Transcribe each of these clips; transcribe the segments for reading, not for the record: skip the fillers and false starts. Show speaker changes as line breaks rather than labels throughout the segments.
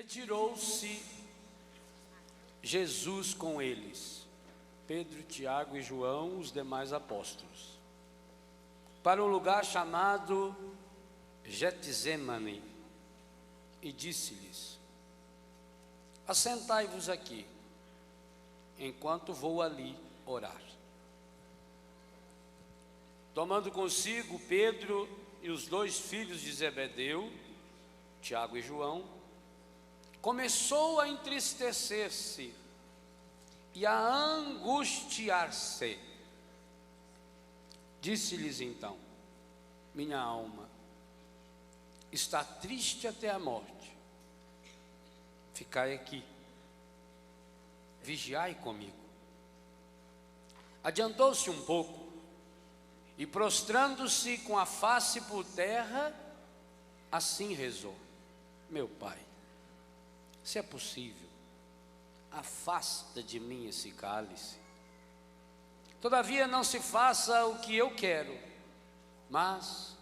retirou-se Jesus com eles, Pedro, Tiago e João, os demais apóstolos, para um lugar chamado Getsemane, e disse-lhes: assentai-vos aqui, enquanto vou ali orar. Tomando consigo Pedro e os 2 filhos de Zebedeu, Tiago e João, começou a entristecer-se e a angustiar-se. Disse-lhes então: minha alma está triste até a morte. Ficai aqui, vigiai comigo. Adiantou-se um pouco e, prostrando-se com a face por terra, assim rezou: meu Pai, se é possível, afasta de mim esse cálice. Todavia não se faça o que eu quero, mas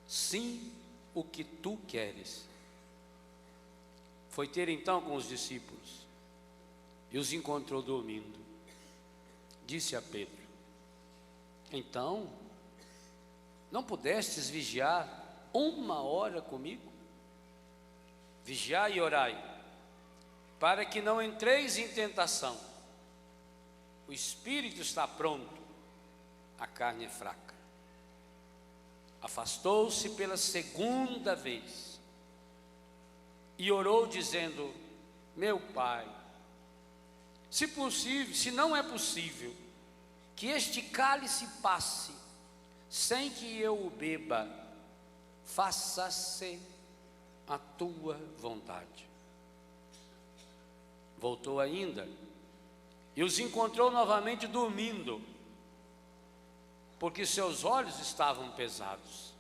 sim o que tu queres. Foi ter então com os discípulos e os encontrou dormindo. Disse a Pedro: então, não pudestes vigiar 1 hora comigo? Vigiai e orai, para que não entreis em tentação. O espírito está pronto, a carne é fraca. Afastou-se pela 2ª vez e orou dizendo: meu Pai, se possível, se não é possível que este cálice passe sem que eu o beba, faça-se a tua vontade. Voltou ainda e os encontrou novamente dormindo, porque seus olhos estavam pesados.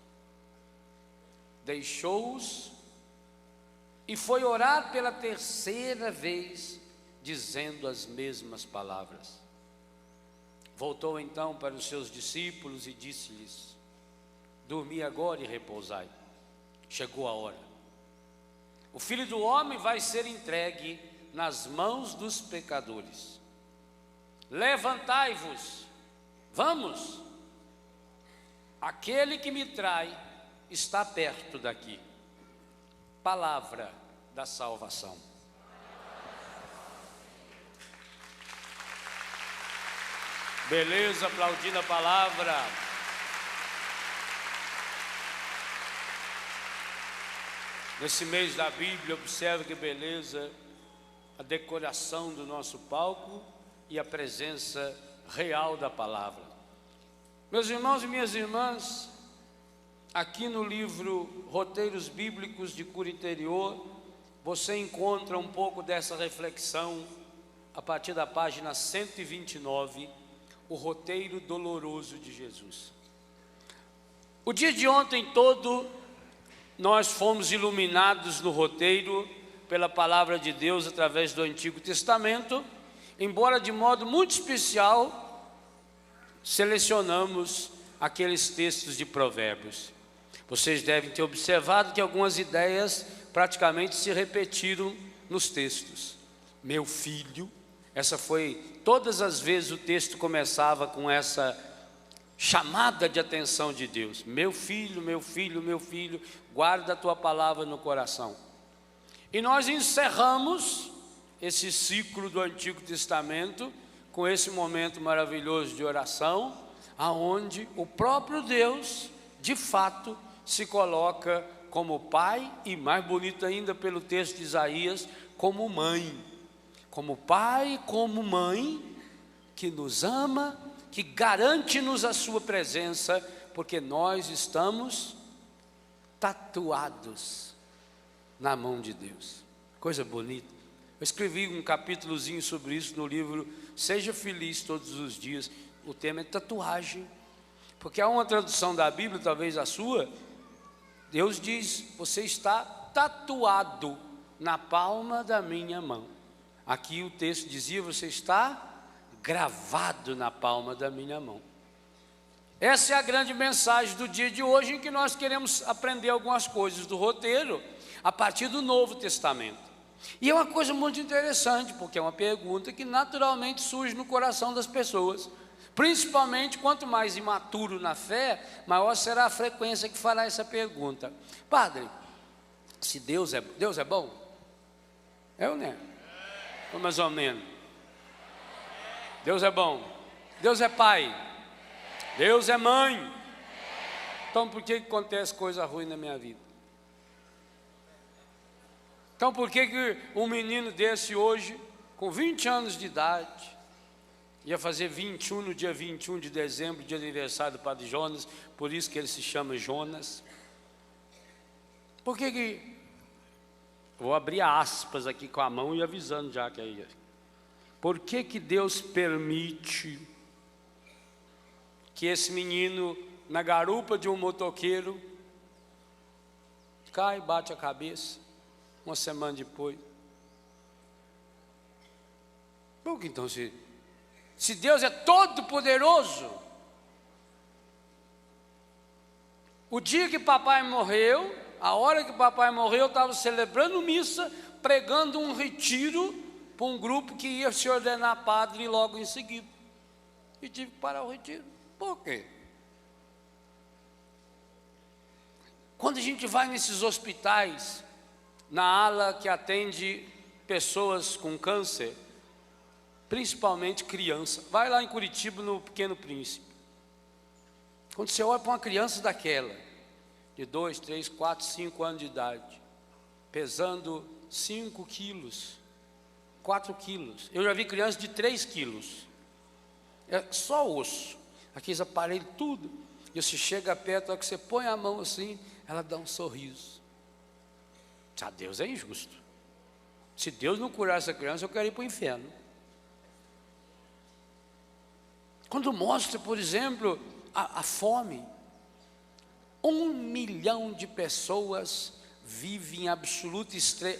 Deixou-os e foi orar pela 3ª vez, dizendo as mesmas palavras. Voltou então para os seus discípulos e disse-lhes: dormi agora e repousai. Chegou a hora. O Filho do Homem vai ser entregue nas mãos dos pecadores. Levantai-vos, vamos. Aquele que me trai está perto daqui. Palavra da salvação. Beleza, aplaudindo a palavra. Nesse mês da Bíblia, observe que beleza a decoração do nosso palco e a presença real da palavra. Meus irmãos e minhas irmãs, aqui no livro Roteiros Bíblicos de Cura Interior, você encontra um pouco dessa reflexão a partir da página 129, o roteiro doloroso de Jesus. O dia de ontem todo, nós fomos iluminados no roteiro pela palavra de Deus através do Antigo Testamento, embora de modo muito especial selecionamos aqueles textos de Provérbios. Vocês devem ter observado que algumas ideias praticamente se repetiram nos textos. Meu filho, essa foi, todas as vezes o texto começava com essa chamada de atenção de Deus: meu filho, meu filho, meu filho, guarda a tua palavra no coração. E nós encerramos esse ciclo do Antigo Testamento com esse momento maravilhoso de oração, aonde o próprio Deus, de fato, se coloca como pai e, mais bonito ainda pelo texto de Isaías, como mãe. Como pai, como mãe, que nos ama, que garante-nos a sua presença, porque nós estamos tatuados na mão de Deus. Coisa bonita. Eu escrevi um capítulozinho sobre isso no livro Seja Feliz Todos os Dias. O tema é tatuagem, porque há uma tradução da Bíblia, talvez a sua, Deus diz: você está tatuado na palma da minha mão. Aqui o texto dizia: você está gravado na palma da minha mão. Essa é a grande mensagem do dia de hoje, em que nós queremos aprender algumas coisas do roteiro a partir do Novo Testamento. E é uma coisa muito interessante, porque é uma pergunta que naturalmente surge no coração das pessoas. Principalmente quanto mais imaturo na fé, maior será a frequência que fará essa pergunta. Padre, se Deus é bom? É ou não é? Ou mais ou menos. Deus é bom. Deus é pai. Deus é mãe. Então por que acontece coisa ruim na minha vida? Então por que um menino desse hoje, com 20 anos de idade, ia fazer 21 no dia 21 de dezembro, dia de aniversário do Padre Jonas, por isso que ele se chama Jonas? Por que vou abrir aspas aqui com a mão e avisando já que é. Por que Deus permite que esse menino, na garupa de um motoqueiro, cai, bate a cabeça, uma semana depois? Por que então, se Deus é todo poderoso, o dia que papai morreu, a hora que papai morreu, eu estava celebrando missa, pregando um retiro para um grupo que ia se ordenar padre logo em seguida, e tive que parar o retiro. Por quê? Quando a gente vai nesses hospitais, na ala que atende pessoas com câncer, principalmente criança, vai lá em Curitiba no Pequeno Príncipe. Quando você olha para uma criança daquela, de 2, 3, 4, 5 anos de idade, pesando 5 quilos, 4 quilos, eu já vi criança de 3 quilos, é só osso, aqueles aparelhos tudo, e você chega perto, a hora que você põe a mão assim, ela dá um sorriso. Ah, Deus é injusto. Se Deus não curar essa criança, eu quero ir para o inferno. Quando mostra, por exemplo, a fome, 1 milhão de pessoas vivem em absoluta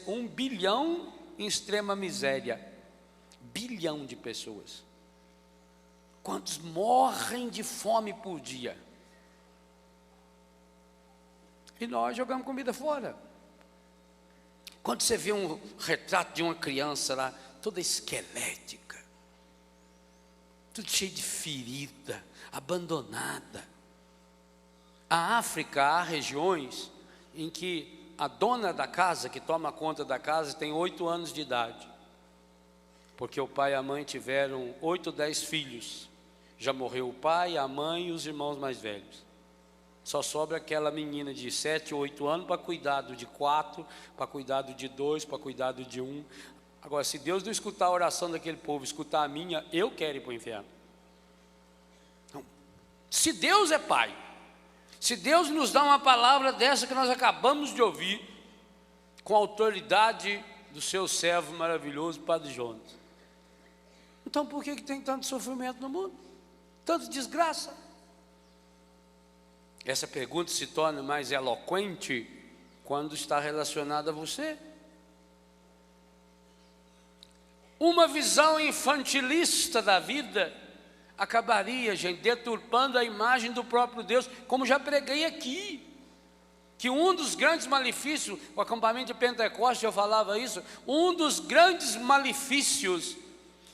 1 bilhão em extrema miséria. Bilhão de pessoas. Quantos morrem de fome por dia? E nós jogamos comida fora. Quando você vê um retrato de uma criança lá, toda esquelética, tudo cheio de ferida, abandonada. A África, há regiões em que a dona da casa, que toma conta da casa, tem 8 anos de idade, porque o pai e a mãe tiveram 8 ou 10 filhos, já morreu o pai, a mãe e os irmãos mais velhos, só sobra aquela menina de 7 ou 8 anos para cuidar de 4, para cuidar de 2, para cuidar de 1. Agora, se Deus não escutar a oração daquele povo, escutar a minha, eu quero ir para o inferno. Então, se Deus é pai, se Deus nos dá uma palavra dessa que nós acabamos de ouvir, com a autoridade do seu servo maravilhoso, Padre Jonas, então por que tem tanto sofrimento no mundo? Tanta desgraça? Essa pergunta se torna mais eloquente quando está relacionada a você. Uma visão infantilista da vida acabaria, gente, deturpando a imagem do próprio Deus, como já preguei aqui, que um dos grandes malefícios, o acampamento de Pentecostes eu falava isso, um dos grandes malefícios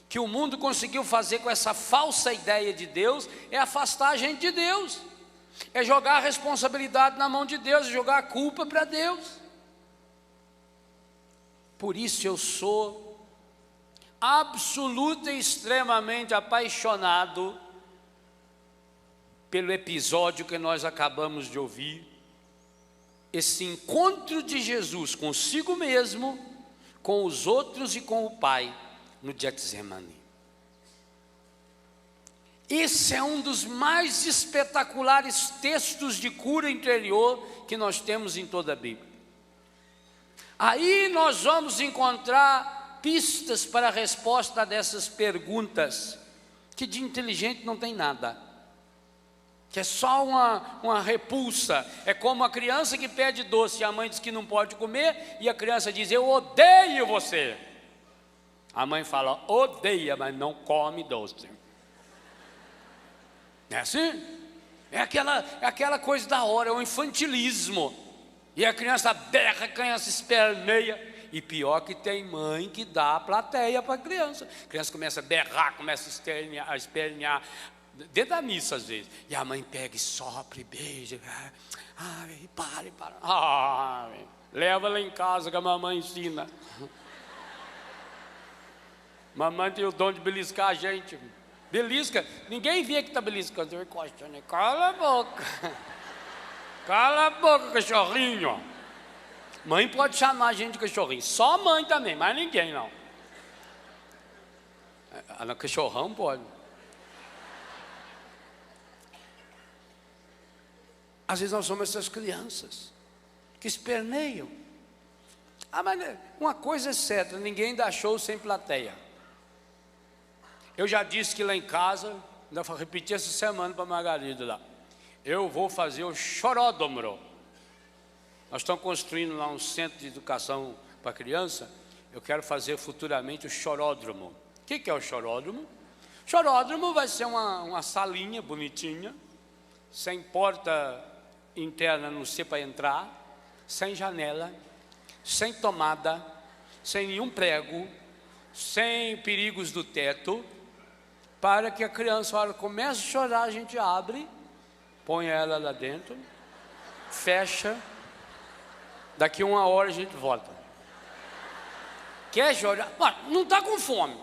que o mundo conseguiu fazer com essa falsa ideia de Deus, é afastar a gente de Deus, é jogar a responsabilidade na mão de Deus, jogar a culpa para Deus. Por isso eu sou absoluta e extremamente apaixonado pelo episódio que nós acabamos de ouvir, esse encontro de Jesus consigo mesmo, com os outros e com o Pai no Getsemane. Esse é um dos mais espetaculares textos de cura interior que nós temos em toda a Bíblia. Aí nós vamos encontrar pistas para a resposta dessas perguntas, que de inteligente não tem nada, que é só uma repulsa. É como a criança que pede doce e a mãe diz que não pode comer, e a criança diz: eu odeio você. A mãe fala: odeia, mas não come doce. É assim? É aquela coisa da hora, é o infantilismo. E a criança berra, a criança esperneia, E pior que tem mãe que dá a plateia para a criança começa a berrar, começa a espernear, dentro da missa às vezes, e a mãe pega e sopra e beija, para, leva ela em casa que a mamãe ensina. Mamãe tem o dom de beliscar a gente. Belisca, ninguém vê que está beliscando. Cala a boca. Cala a boca, cachorrinho. Mãe pode chamar a gente de cachorrinho. Só mãe também, mas ninguém não. Cachorrão pode. Às vezes nós somos essas crianças que esperneiam. Mas uma coisa é certa, ninguém dá show sem plateia. Eu já disse que lá em casa, ainda repeti essa semana para a Margarida lá, eu vou fazer o choródromo. Nós estamos construindo lá um centro de educação para criança, eu quero fazer futuramente o choródromo. O que é o choródromo? Choródromo vai ser uma salinha bonitinha, sem porta interna, não sei para entrar, sem janela, sem tomada, sem nenhum prego, sem perigos do teto, para que a criança, a hora que começa a chorar, a gente abre, põe ela lá dentro, fecha, daqui 1 hora a gente volta. Quer chorar? Não está com fome,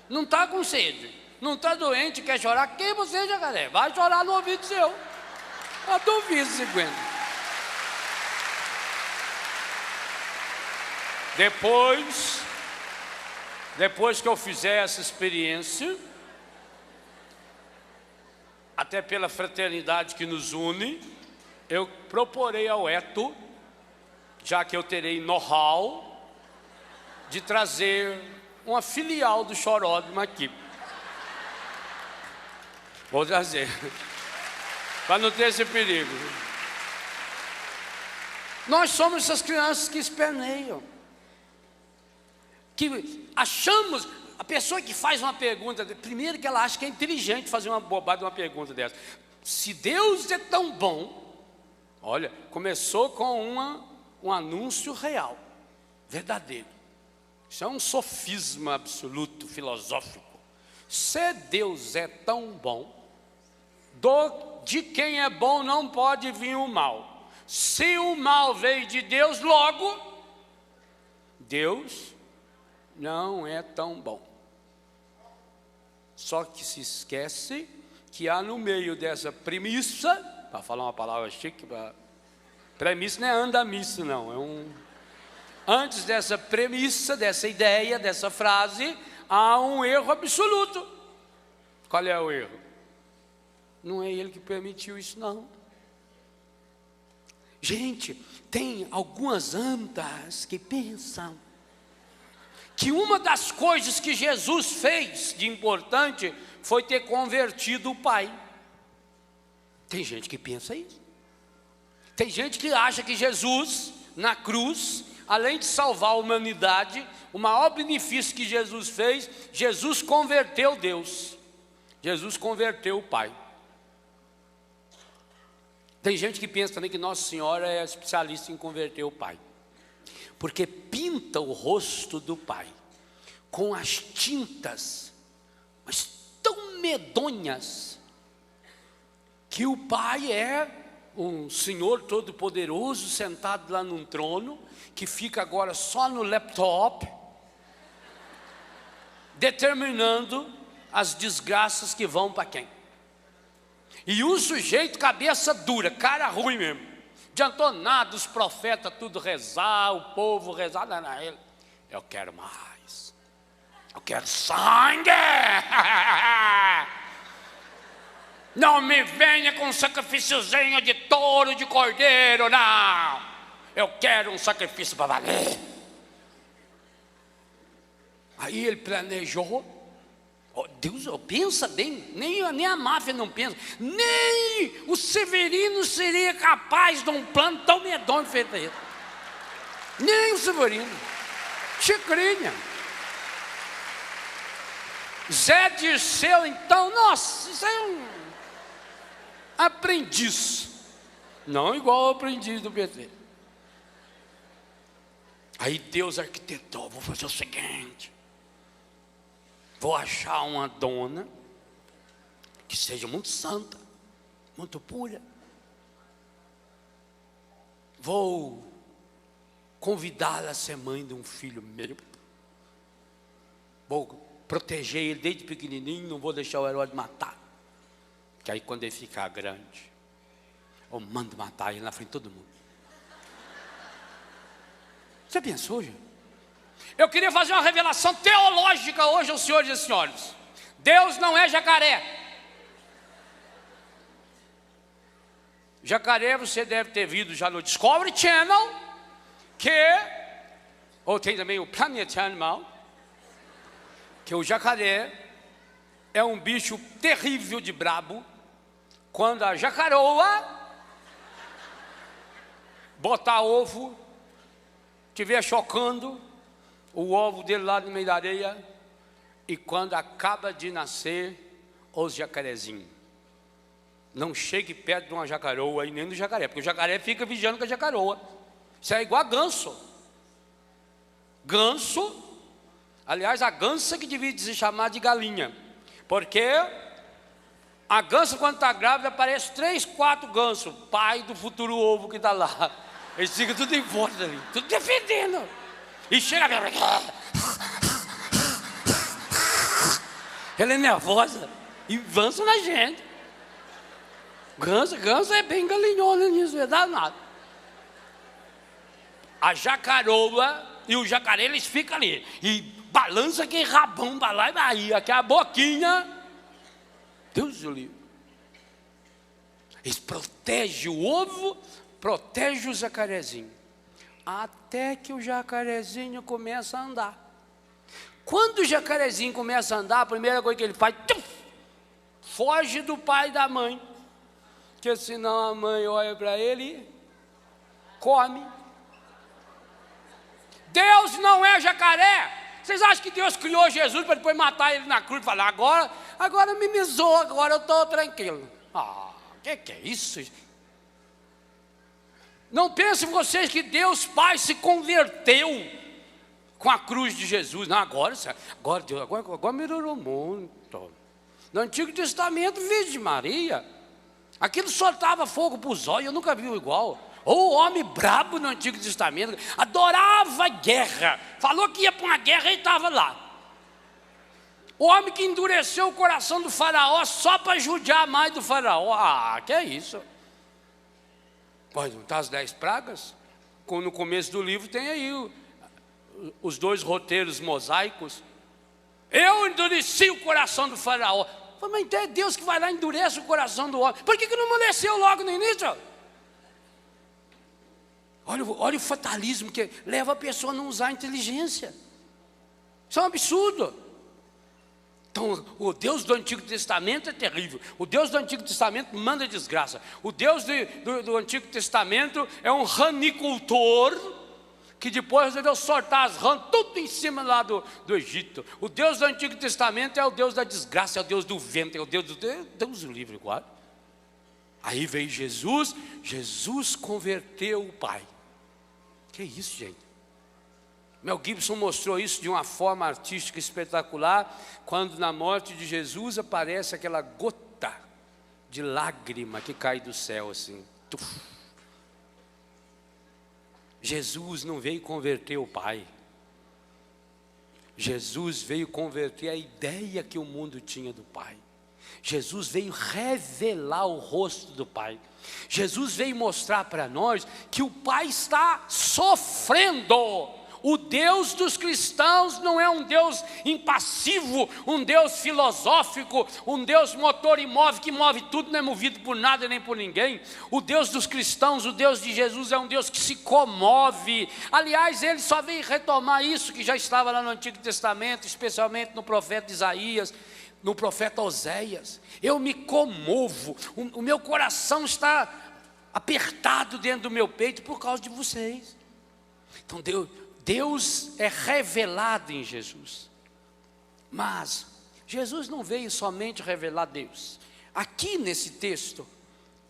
não está com sede, não está doente, quer chorar, quem você já quer? Vai chorar no ouvido seu. Eu duvido, 50. Depois que eu fizer essa experiência, até pela fraternidade que nos une, eu proporei ao Eto, já que eu terei know-how, de trazer uma filial do choródromo aqui. Vou trazer, para não ter esse perigo. Nós somos essas crianças que esperneiam, que achamos, a pessoa que faz uma pergunta, primeiro que ela acha que é inteligente fazer uma bobagem, uma pergunta dessa. Se Deus é tão bom, olha, começou com um anúncio real, verdadeiro. Isso é um sofisma absoluto, filosófico. Se Deus é tão bom, de quem é bom não pode vir o mal. Se o mal veio de Deus, logo, Deus não é tão bom. Só que se esquece que há no meio dessa premissa, para falar uma palavra chique, premissa não é andamissa não, antes dessa premissa, dessa ideia, dessa frase, há um erro absoluto. Qual é o erro? Não é ele que permitiu isso não. Gente, tem algumas andas que pensam que uma das coisas que Jesus fez de importante foi ter convertido o Pai. Tem gente que pensa isso. Tem gente que acha que Jesus, na cruz, além de salvar a humanidade, o maior benefício que Jesus fez, Jesus converteu Deus. Jesus converteu o Pai. Tem gente que pensa também que Nossa Senhora é especialista em converter o Pai, porque pinta o rosto do Pai com as tintas, mas tão medonhas, que o Pai é um Senhor todo-poderoso, sentado lá num trono, que fica agora só no laptop, determinando as desgraças que vão para quem. E o sujeito cabeça dura, cara ruim mesmo, adiantou nada, os profetas tudo rezar, o povo rezar, não, ele, eu quero mais, eu quero sangue, não me venha com um sacrifíciozinho de touro, de cordeiro, não, eu quero um sacrifício para valer. Aí ele planejou. Deus, pensa bem, nem a máfia não pensa, nem o Severino seria capaz de um plano tão medonho feito isso. Nem o Severino. Chicrinha. Zé Dirceu, então, nossa, isso é um aprendiz, não igual ao aprendiz do PT. Aí Deus arquitetou: vou fazer o seguinte, vou achar uma dona que seja muito santa, muito pura. Vou convidá-la a ser mãe de um filho meu. Vou proteger ele desde pequenininho, não vou deixar o Herodes matar. Que aí quando ele ficar grande, eu mando matar ele na frente de todo mundo. Você pensou, gente? Eu queria fazer uma revelação teológica hoje aos senhores e senhores. Deus não é jacaré. Jacaré você deve ter visto já no Discovery Channel, ou tem também o Planet Animal, que o jacaré é um bicho terrível de brabo. Quando a jacaroa botar ovo, estiver chocando o ovo dele lá no meio da areia, e quando acaba de nascer os jacarezinhos, não chegue perto de uma jacaroa e nem do jacaré, porque o jacaré fica vigiando com a jacaroa. Isso é igual a ganso. Ganso, aliás, a gansa que devia se chamar de galinha, porque a gansa, quando está grávida, aparece 3, 4 gansos, pai do futuro ovo que está lá. Eles ficam tudo em volta ali, tudo defendendo. E chega, ela é nervosa e avança na gente. Ganso é bem galinhona nisso, é danado. A jacaroa e o jacaré, eles ficam ali e balança aquele rabão pra lá e vai, aquela boquinha. Deus do livre. Eles protegem o ovo, protegem o jacarezinho, até que o jacarezinho começa a andar. Quando o jacarezinho começa a andar, a primeira coisa que ele faz, foge do pai e da mãe, porque senão a mãe olha para ele e come. Deus não é jacaré. Vocês acham que Deus criou Jesus para depois matar ele na cruz e falar: agora mimizou, agora eu estou tranquilo? Que é isso? Não pensem vocês que Deus Pai se converteu com a cruz de Jesus. Não, agora melhorou muito. No Antigo Testamento, Virgem Maria, aquilo soltava fogo para os olhos, eu nunca vi igual. Ou o homem brabo no Antigo Testamento, adorava guerra, falou que ia para uma guerra e estava lá. O homem que endureceu o coração do faraó só para judiar mais do faraó. Que é isso? Pode juntar as 10 pragas? No começo do livro tem aí os 2 roteiros mosaicos. Eu endureci o coração do faraó. Mas então é Deus que vai lá e endurece o coração do homem. Por que não amoleceu logo no início? Olha o fatalismo que leva a pessoa a não usar a inteligência. Isso é um absurdo. Então, o Deus do Antigo Testamento é terrível. O Deus do Antigo Testamento manda desgraça. O Deus do Antigo Testamento é um ranicultor que depois resolveu soltar as rãs tudo em cima lá do Egito. O Deus do Antigo Testamento é o Deus da desgraça, é o Deus do vento, é o Deus do livro igual. Aí veio Jesus converteu o Pai. Que isso, gente? Mel Gibson mostrou isso de uma forma artística espetacular, quando na morte de Jesus aparece aquela gota de lágrima que cai do céu assim. Jesus não veio converter o Pai. Jesus veio converter a ideia que o mundo tinha do Pai. Jesus veio revelar o rosto do Pai. Jesus veio mostrar para nós que o Pai está sofrendo. O Deus dos cristãos não é um Deus impassivo, um Deus filosófico, um Deus motor imóvel que move tudo, não é movido por nada nem por ninguém. O Deus dos cristãos, o Deus de Jesus é um Deus que se comove. Aliás, ele só veio retomar isso que já estava lá no Antigo Testamento, especialmente no profeta Isaías, no profeta Oséias. Eu me comovo, o meu coração está apertado dentro do meu peito por causa de vocês. Então Deus é revelado em Jesus. Mas Jesus não veio somente revelar Deus. Aqui nesse texto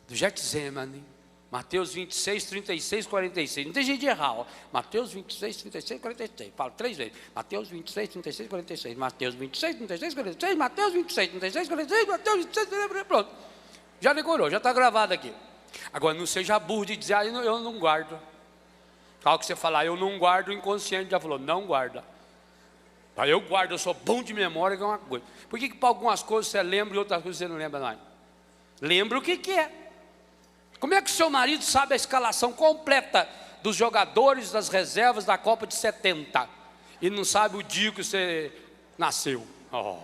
do Getsemane, Mateus 26, 36, 46. Não tem jeito de errar, ó. Mateus 26, 36, 46. Fala 3 vezes. Mateus 26, 36, 46. Mateus 26, 36, 46. Mateus 26, 36, 46. Mateus 26, 36, pronto. Já decorou, já está gravado aqui. Agora, não seja burro de dizer, eu não guardo. Tal que você falar, eu não guardo, o inconsciente já falou, não guarda. Aí eu guardo, eu sou bom de memória, que é uma coisa. Por que para algumas coisas você lembra e outras coisas você não lembra mais? Lembra o que é. Como é que o seu marido sabe a escalação completa dos jogadores das reservas da Copa de 70 e não sabe o dia que você nasceu? Oh.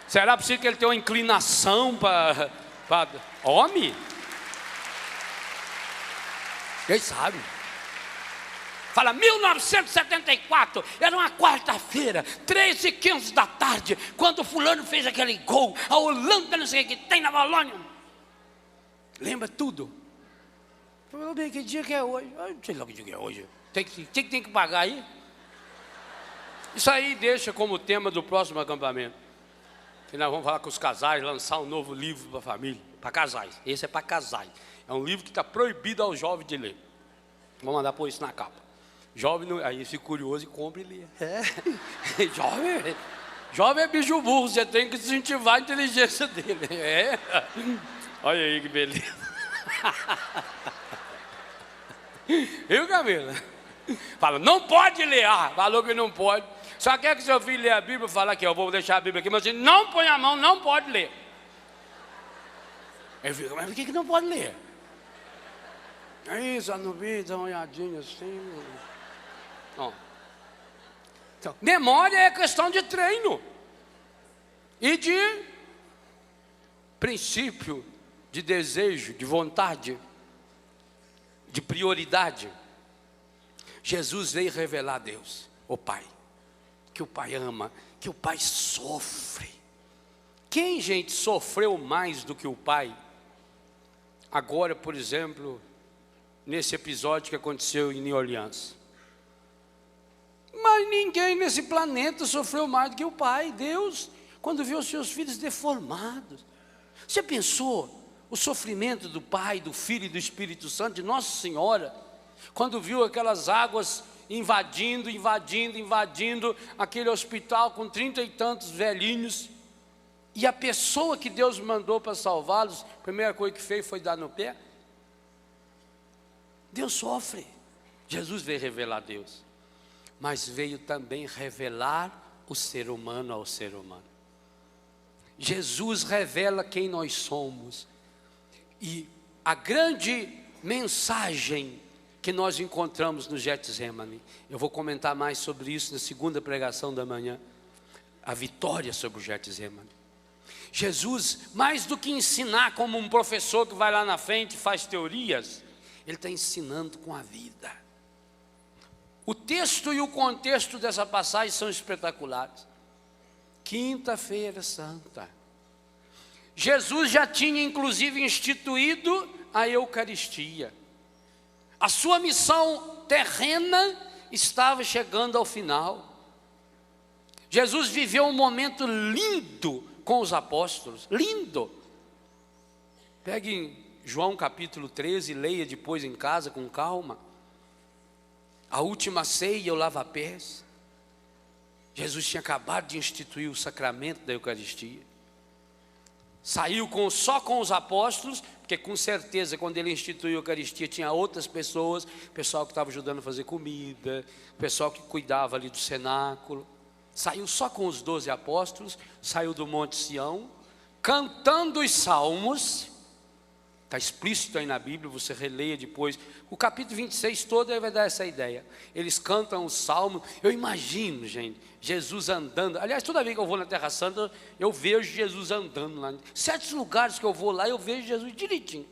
Será possível que ele tenha uma inclinação para homem? Ele sabe. Fala, 1974, era uma quarta-feira, 13h15 da tarde, quando o fulano fez aquele gol, a Holanda não sei o que tem na Polônia. Lembra tudo. Falei, bem, que dia que é hoje? Eu não sei lá que dia que é hoje. Tem que pagar aí? Isso aí deixa como tema do próximo acampamento. E nós vamos falar com os casais, lançar um novo livro para a família, para casais. Esse é para casais. É um livro que está proibido aos jovens de ler. Vamos mandar pôr isso na capa. Jovem, não, aí fica curioso e compra e lê. Jovem é bicho burro, você tem que incentivar a inteligência dele. É. Olha aí que beleza. Viu, Camila? Fala, não pode ler. Falou que não pode. Só quer que seu filho lê a Bíblia, fala que eu vou deixar a Bíblia aqui, mas ele não põe a mão, não pode ler. Eu fico, mas por que não pode ler? É isso, no vídeo, dá uma olhadinha assim. Então, memória é questão de treino e de princípio, de desejo, de vontade, de prioridade. Jesus veio revelar a Deus, o Pai, que o Pai ama, que o Pai sofre. Quem, gente, sofreu mais do que o Pai? Agora, por exemplo, nesse episódio que aconteceu em New Orleans. Mas ninguém nesse planeta sofreu mais do que o Pai, Deus, quando viu os seus filhos deformados. Você pensou o sofrimento do Pai, do Filho e do Espírito Santo, de Nossa Senhora, quando viu aquelas águas invadindo aquele hospital com 30 e tantos velhinhos, e a pessoa que Deus mandou para salvá-los, a primeira coisa que fez foi dar no pé? Deus sofre. Jesus veio revelar Deus, mas veio também revelar o ser humano ao ser humano. Jesus revela quem nós somos, e a grande mensagem que nós encontramos no Getsemane, eu vou comentar mais sobre isso na segunda pregação da manhã, a vitória sobre o Getsemane. Jesus, mais do que ensinar como um professor que vai lá na frente e faz teorias, ele está ensinando com a vida. O texto e o contexto dessa passagem são espetaculares. Quinta-feira Santa. Jesus já tinha inclusive instituído a Eucaristia. A sua missão terrena estava chegando ao final. Jesus viveu um momento lindo com os apóstolos, lindo. Pegue João capítulo 13, leia depois em casa com calma. A última ceia, o lava-pés. Jesus tinha acabado de instituir o sacramento da Eucaristia. Saiu só com os apóstolos, porque com certeza quando ele instituiu a Eucaristia tinha outras pessoas, pessoal que estava ajudando a fazer comida, pessoal que cuidava ali do cenáculo. Saiu só com os 12 apóstolos, saiu do Monte Sião, cantando os salmos. Está explícito aí na Bíblia, você releia depois. O capítulo 26 todo aí vai dar essa ideia. Eles cantam os salmos. Eu imagino, gente, Jesus andando. Aliás, toda vez que eu vou na Terra Santa, eu vejo Jesus andando lá. Certos lugares que eu vou lá, eu vejo Jesus direitinho.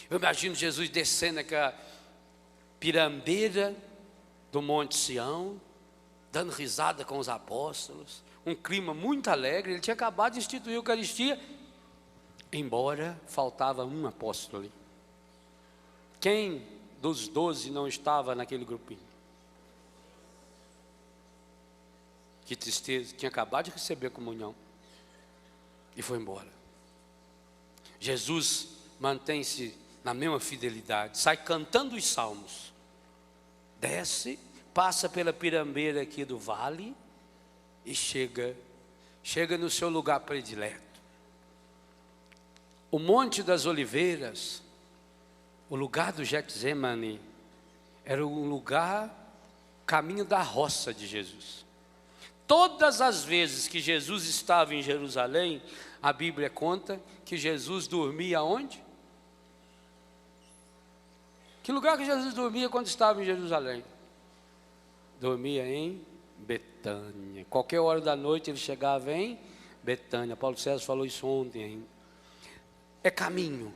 Eu imagino Jesus descendo aquela pirambeira do Monte Sião, dando risada com os apóstolos. Um clima muito alegre. Ele tinha acabado de instituir a Eucaristia, embora faltava um apóstolo ali. Quem dos 12 não estava naquele grupinho? Que tristeza, tinha acabado de receber a comunhão e foi embora. Jesus mantém-se na mesma fidelidade, sai cantando os salmos, desce, passa pela pirambeira aqui do vale e chega no seu lugar predileto. O Monte das Oliveiras, o lugar do Getsemane, era um lugar, caminho da roça de Jesus. Todas as vezes que Jesus estava em Jerusalém, a Bíblia conta que Jesus dormia onde? Que lugar que Jesus dormia quando estava em Jerusalém? Dormia em Betânia. Qualquer hora da noite ele chegava em Betânia. Paulo César falou isso ontem ainda. É caminho.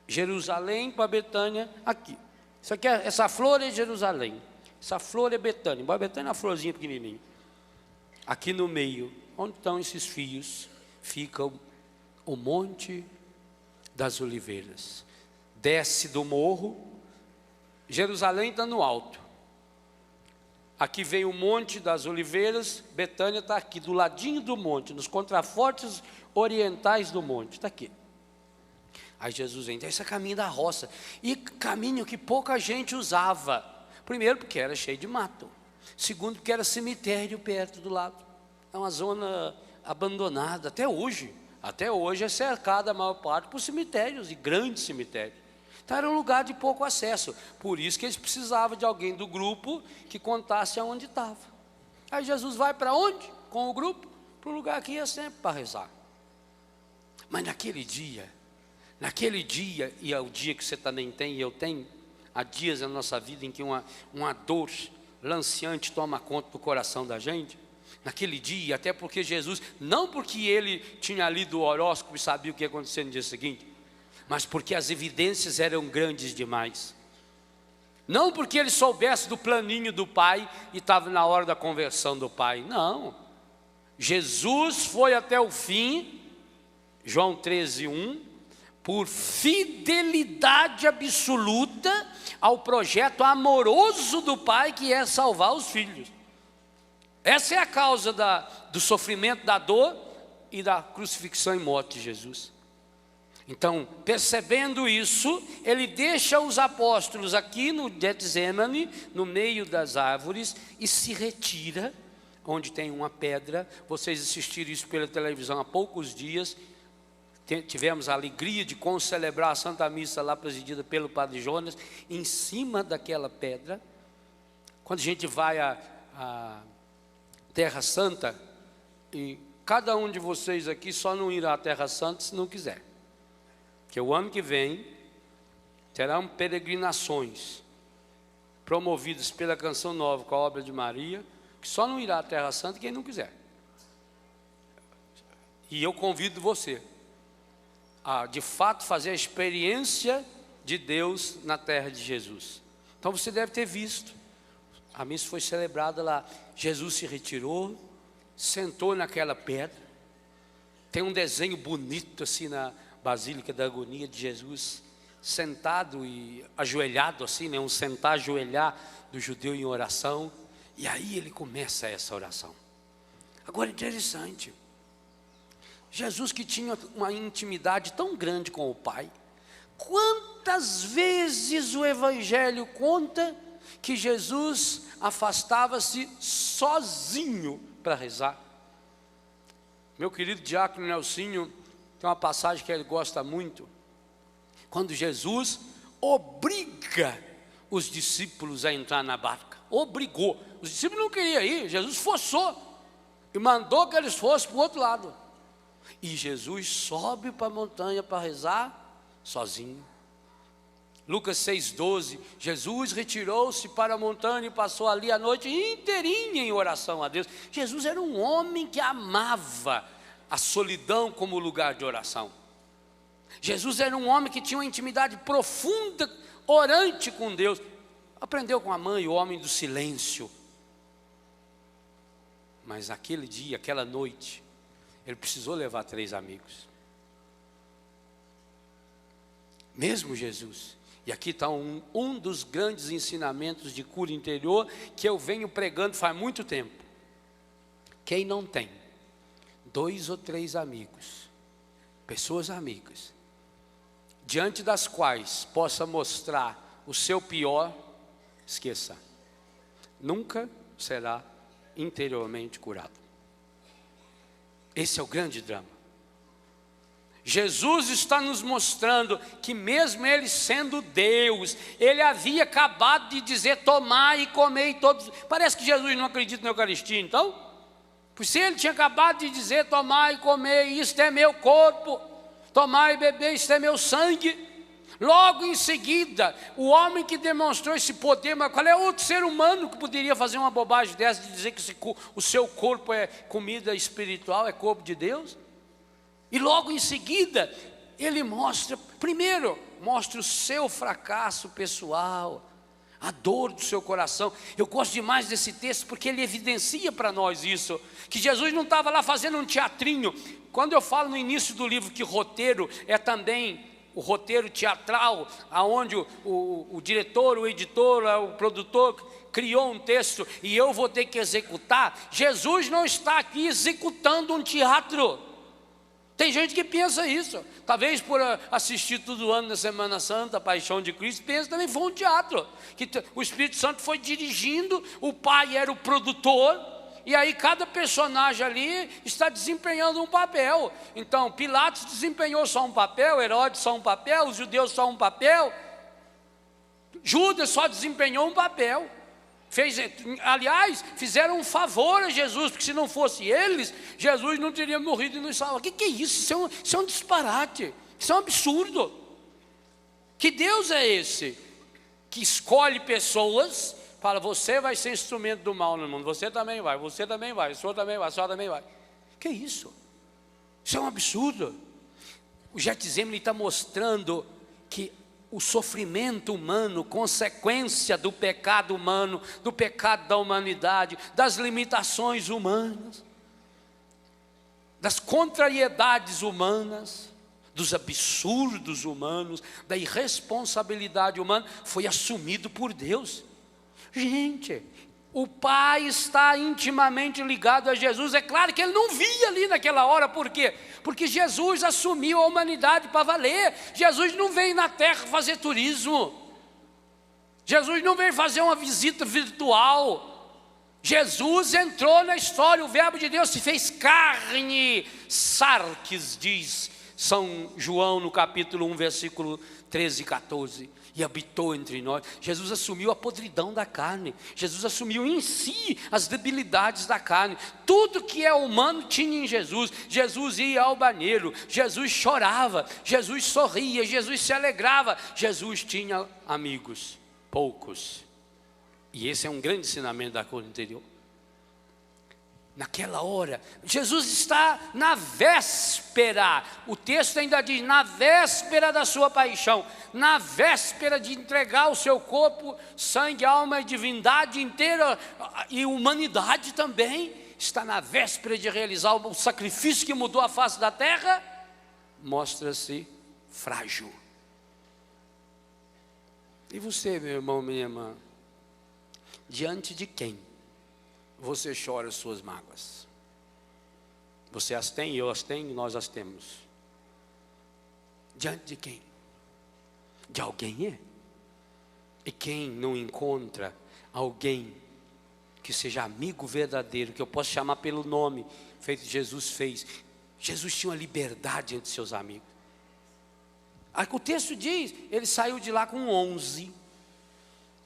Jerusalém para Betânia, aqui. Isso aqui, essa flor é Jerusalém. Essa flor é Betânia. Embora Betânia é uma florzinha pequenininha. Aqui no meio, onde estão esses fios, fica o Monte das Oliveiras. Desce do morro. Jerusalém está no alto. Aqui vem o Monte das Oliveiras. Betânia está aqui, do ladinho do monte, nos contrafortes orientais do monte. Está aqui. Aí Jesus vem, esse é caminho da roça. E caminho que pouca gente usava. Primeiro, porque era cheio de mato. Segundo, porque era cemitério perto do lado. É uma zona abandonada, até hoje. Até hoje é cercada a maior parte por cemitérios, e grandes cemitérios. Então era um lugar de pouco acesso. Por isso que eles precisavam de alguém do grupo que contasse aonde estava. Aí Jesus vai para onde? Com o grupo? Para o lugar que ia sempre para rezar. Mas naquele dia, e é o dia que você também tem e eu tenho, há dias na nossa vida em que uma dor lanceante toma conta do coração da gente. Naquele dia, até porque Jesus, não porque ele tinha lido o horóscopo e sabia o que ia acontecer no dia seguinte, mas porque as evidências eram grandes demais. Não porque ele soubesse do planinho do Pai e estava na hora da conversão do Pai, não. Jesus foi até o fim, João 13:1, por fidelidade absoluta ao projeto amoroso do Pai, que é salvar os filhos. Essa é a causa do sofrimento, da dor e da crucifixão e morte de Jesus. Então, percebendo isso, ele deixa os apóstolos aqui no Getsemane, no meio das árvores, e se retira, onde tem uma pedra. Vocês assistiram isso pela televisão há poucos dias. Tivemos a alegria de concelebrar a Santa Missa lá presidida pelo Padre Jonas, em cima daquela pedra. Quando a gente vai à Terra Santa, e cada um de vocês aqui só não irá à Terra Santa se não quiser. Porque o ano que vem terão peregrinações promovidas pela Canção Nova com a obra de Maria, que só não irá à Terra Santa quem não quiser. E eu convido você a, de fato, fazer a experiência de Deus na terra de Jesus. Então você deve ter visto, a missa foi celebrada lá, Jesus se retirou, sentou naquela pedra, tem um desenho bonito assim na Basílica da Agonia de Jesus, sentado e ajoelhado assim, né? Um sentar, ajoelhar do judeu em oração, e aí ele começa essa oração. Agora interessante, Jesus que tinha uma intimidade tão grande com o Pai, quantas vezes o Evangelho conta que Jesus afastava-se sozinho para rezar? Meu querido diácono Nelsinho tem uma passagem que ele gosta muito, quando Jesus obriga os discípulos a entrar na barca. Obrigou. Os discípulos não queriam ir, Jesus forçou e mandou que eles fossem para o outro lado. E Jesus sobe para a montanha para rezar sozinho. Lucas 6,12, Jesus retirou-se para a montanha e passou ali a noite inteirinha em oração a Deus. Jesus era um homem que amava a solidão como lugar de oração. Jesus era um homem que tinha uma intimidade profunda, orante com Deus. Aprendeu com a mãe, o homem do silêncio. Mas aquele dia, aquela noite, ele precisou levar 3 amigos. Mesmo Jesus. E aqui está um dos grandes ensinamentos de cura interior que eu venho pregando faz muito tempo. Quem não tem 2 ou 3 amigos, pessoas amigas, diante das quais possa mostrar o seu pior, esqueça, nunca será interiormente curado. Esse é o grande drama. Jesus está nos mostrando que mesmo Ele sendo Deus, Ele havia acabado de dizer: tomai e comei todos. Parece que Jesus não acredita na Eucaristia, então? Pois se Ele tinha acabado de dizer: tomai e comei, isto é meu corpo, tomai e beber, isto é meu sangue. Logo em seguida, o homem que demonstrou esse poder, mas qual é outro ser humano que poderia fazer uma bobagem dessa, de dizer que o seu corpo é comida espiritual, é corpo de Deus? E logo em seguida, ele mostra, primeiro, mostra o seu fracasso pessoal, a dor do seu coração. Eu gosto demais desse texto, porque ele evidencia para nós isso, que Jesus não estava lá fazendo um teatrinho. Quando eu falo no início do livro que roteiro é também o roteiro teatral, aonde o diretor, o editor, o produtor criou um texto e eu vou ter que executar, Jesus não está aqui executando um teatro. Tem gente que pensa isso, talvez por assistir todo ano na Semana Santa, a Paixão de Cristo, pensa também que foi um teatro, que o Espírito Santo foi dirigindo, o Pai era o produtor, e aí cada personagem ali está desempenhando um papel. Então Pilatos desempenhou só um papel, Herodes só um papel, os judeus só um papel, Judas só desempenhou um papel. Aliás, fizeram um favor a Jesus, porque se não fosse eles, Jesus não teria morrido e nos salvo. O que é isso? Isso é um disparate, isso é um absurdo. Que Deus é esse que escolhe pessoas, fala: você vai ser instrumento do mal no mundo, você também vai, o senhor também vai, a senhora também vai. Que é isso? Isso é um absurdo. O Getsemane está mostrando que o sofrimento humano, consequência do pecado humano, do pecado da humanidade, das limitações humanas, das contrariedades humanas, dos absurdos humanos, da irresponsabilidade humana, foi assumido por Deus. Gente, o Pai está intimamente ligado a Jesus. É claro que ele não via ali naquela hora. Por quê? Porque Jesus assumiu a humanidade para valer. Jesus não veio na terra fazer turismo, Jesus não veio fazer uma visita virtual. Jesus entrou na história, o verbo de Deus se fez carne, sarques, diz São João no capítulo 1, versículo 13 e 14, e habitou entre nós. Jesus assumiu a podridão da carne, Jesus assumiu em si as debilidades da carne. Tudo que é humano tinha em Jesus. Jesus ia ao banheiro, Jesus chorava, Jesus sorria, Jesus se alegrava. Jesus tinha amigos, poucos, e esse é um grande ensinamento da cor interior. Naquela hora, Jesus está na véspera, o texto ainda diz, na véspera da sua paixão, na véspera de entregar o seu corpo, sangue, alma e divindade inteira, e humanidade também, está na véspera de realizar o sacrifício que mudou a face da terra. Mostra-se frágil. E você, meu irmão, minha irmã, diante de quem você chora as suas mágoas? Você as tem, eu as tenho, nós as temos. Diante de quem? De alguém é. E quem não encontra alguém que seja amigo verdadeiro, que eu posso chamar pelo nome, feito Jesus fez. Jesus tinha uma liberdade entre seus amigos. Aí o texto diz, ele saiu de lá com 11,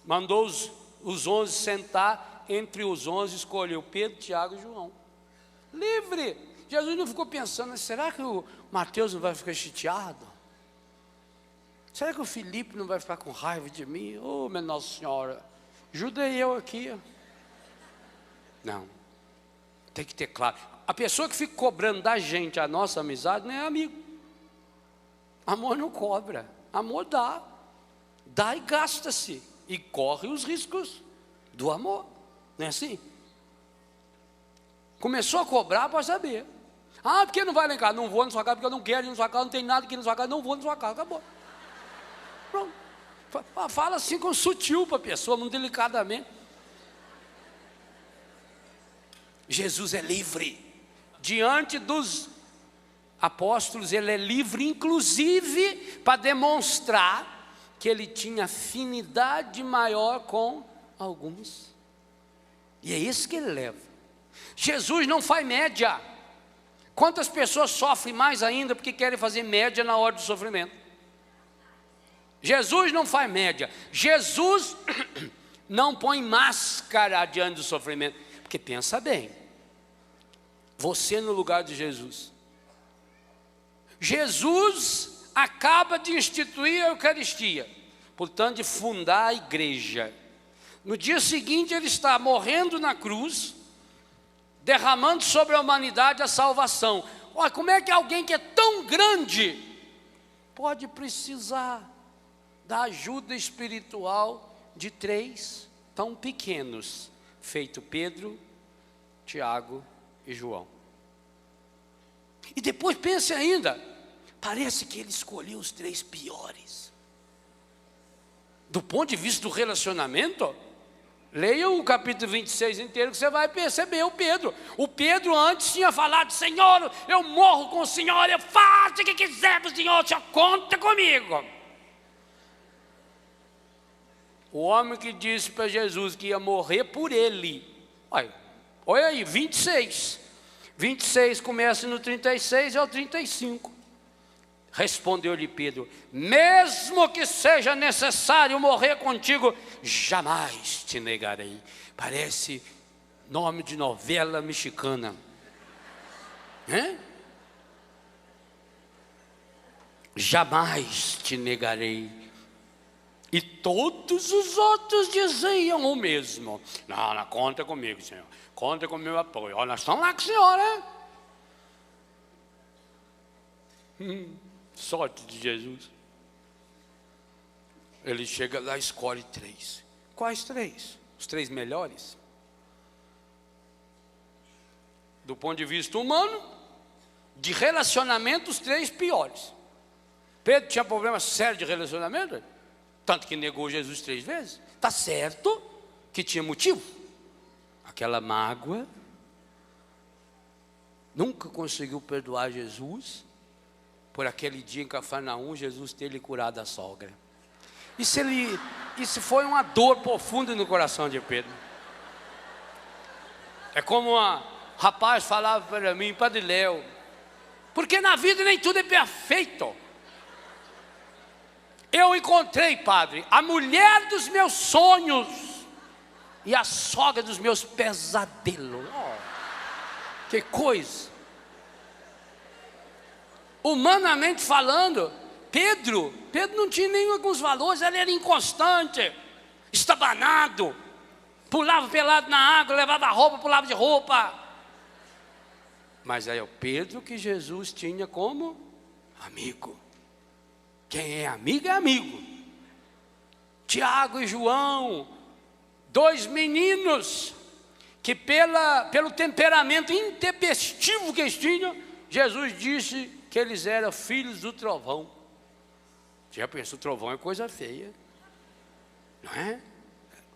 mandou os 11 sentar. Entre os 11 escolheu Pedro, Tiago e João. Livre. Jesus não ficou pensando, será que o Mateus não vai ficar chateado? Será que o Felipe não vai ficar com raiva de mim? Oh, minha Nossa Senhora, ajudei eu aqui. Não, tem que ter claro. A pessoa que fica cobrando da gente a nossa amizade não é amigo. Amor não cobra, amor dá. Dá e gasta-se, e corre os riscos do amor. Não é assim? Começou a cobrar, pode saber. Ah, porque não vai lá em casa? Não vou na sua casa porque eu não quero ir na sua casa, não tem nada aqui na sua casa, não vou na sua casa, acabou. Pronto. Fala assim com sutil para a pessoa, muito delicadamente. Jesus é livre diante dos apóstolos, ele é livre, inclusive, para demonstrar que ele tinha afinidade maior com alguns. E é isso que ele leva. Jesus não faz média. Quantas pessoas sofrem mais ainda porque querem fazer média na hora do sofrimento? Jesus não faz média. Jesus não põe máscara diante do sofrimento. Porque pensa bem, você no lugar de Jesus. Jesus acaba de instituir a Eucaristia, portanto de fundar a igreja. No dia seguinte ele está morrendo na cruz, derramando sobre a humanidade a salvação. Olha, como é que alguém que é tão grande pode precisar da ajuda espiritual de três tão pequenos, feito Pedro, Tiago e João? E depois pense ainda, parece que ele escolheu os três piores. Do ponto de vista do relacionamento, leia o capítulo 26 inteiro que você vai perceber o Pedro. O Pedro antes tinha falado: Senhor, eu morro com o Senhor, eu faço o que quiser para o Senhor conta comigo. O homem que disse para Jesus que ia morrer por ele. Olha aí, 26 começa no 36 ao 35. Respondeu-lhe Pedro: mesmo que seja necessário morrer contigo, jamais te negarei. Parece nome de novela mexicana. Jamais te negarei. E todos os outros diziam o mesmo. Não, conta comigo, Senhor. Conta com o meu apoio. Olha, nós estamos lá com o Senhor, né? Sorte de Jesus. Ele chega lá e escolhe três. Quais três? Os três melhores? Do ponto de vista humano, de relacionamento, os três piores. Pedro tinha problema sério de relacionamento, tanto que negou Jesus 3 vezes. Está certo que tinha motivo. Aquela mágoa, nunca conseguiu perdoar Jesus por aquele dia em Cafarnaum, Jesus ter lhe curado a sogra. Isso foi uma dor profunda no coração de Pedro. É como um rapaz falava para mim: Padre Léo, porque na vida nem tudo é perfeito. Eu encontrei, padre, a mulher dos meus sonhos e a sogra dos meus pesadelos. Que coisa! Humanamente falando, Pedro não tinha nem alguns valores. Ele era inconstante, estabanado, pulava pelado na água, levava roupa, pulava de roupa. Mas é o Pedro que Jesus tinha como amigo. Quem é amigo é amigo. Tiago e João, dois meninos que pelo temperamento intempestivo que eles tinham, Jesus disse que eles eram filhos do trovão. Você já pensou, o trovão é coisa feia, não é?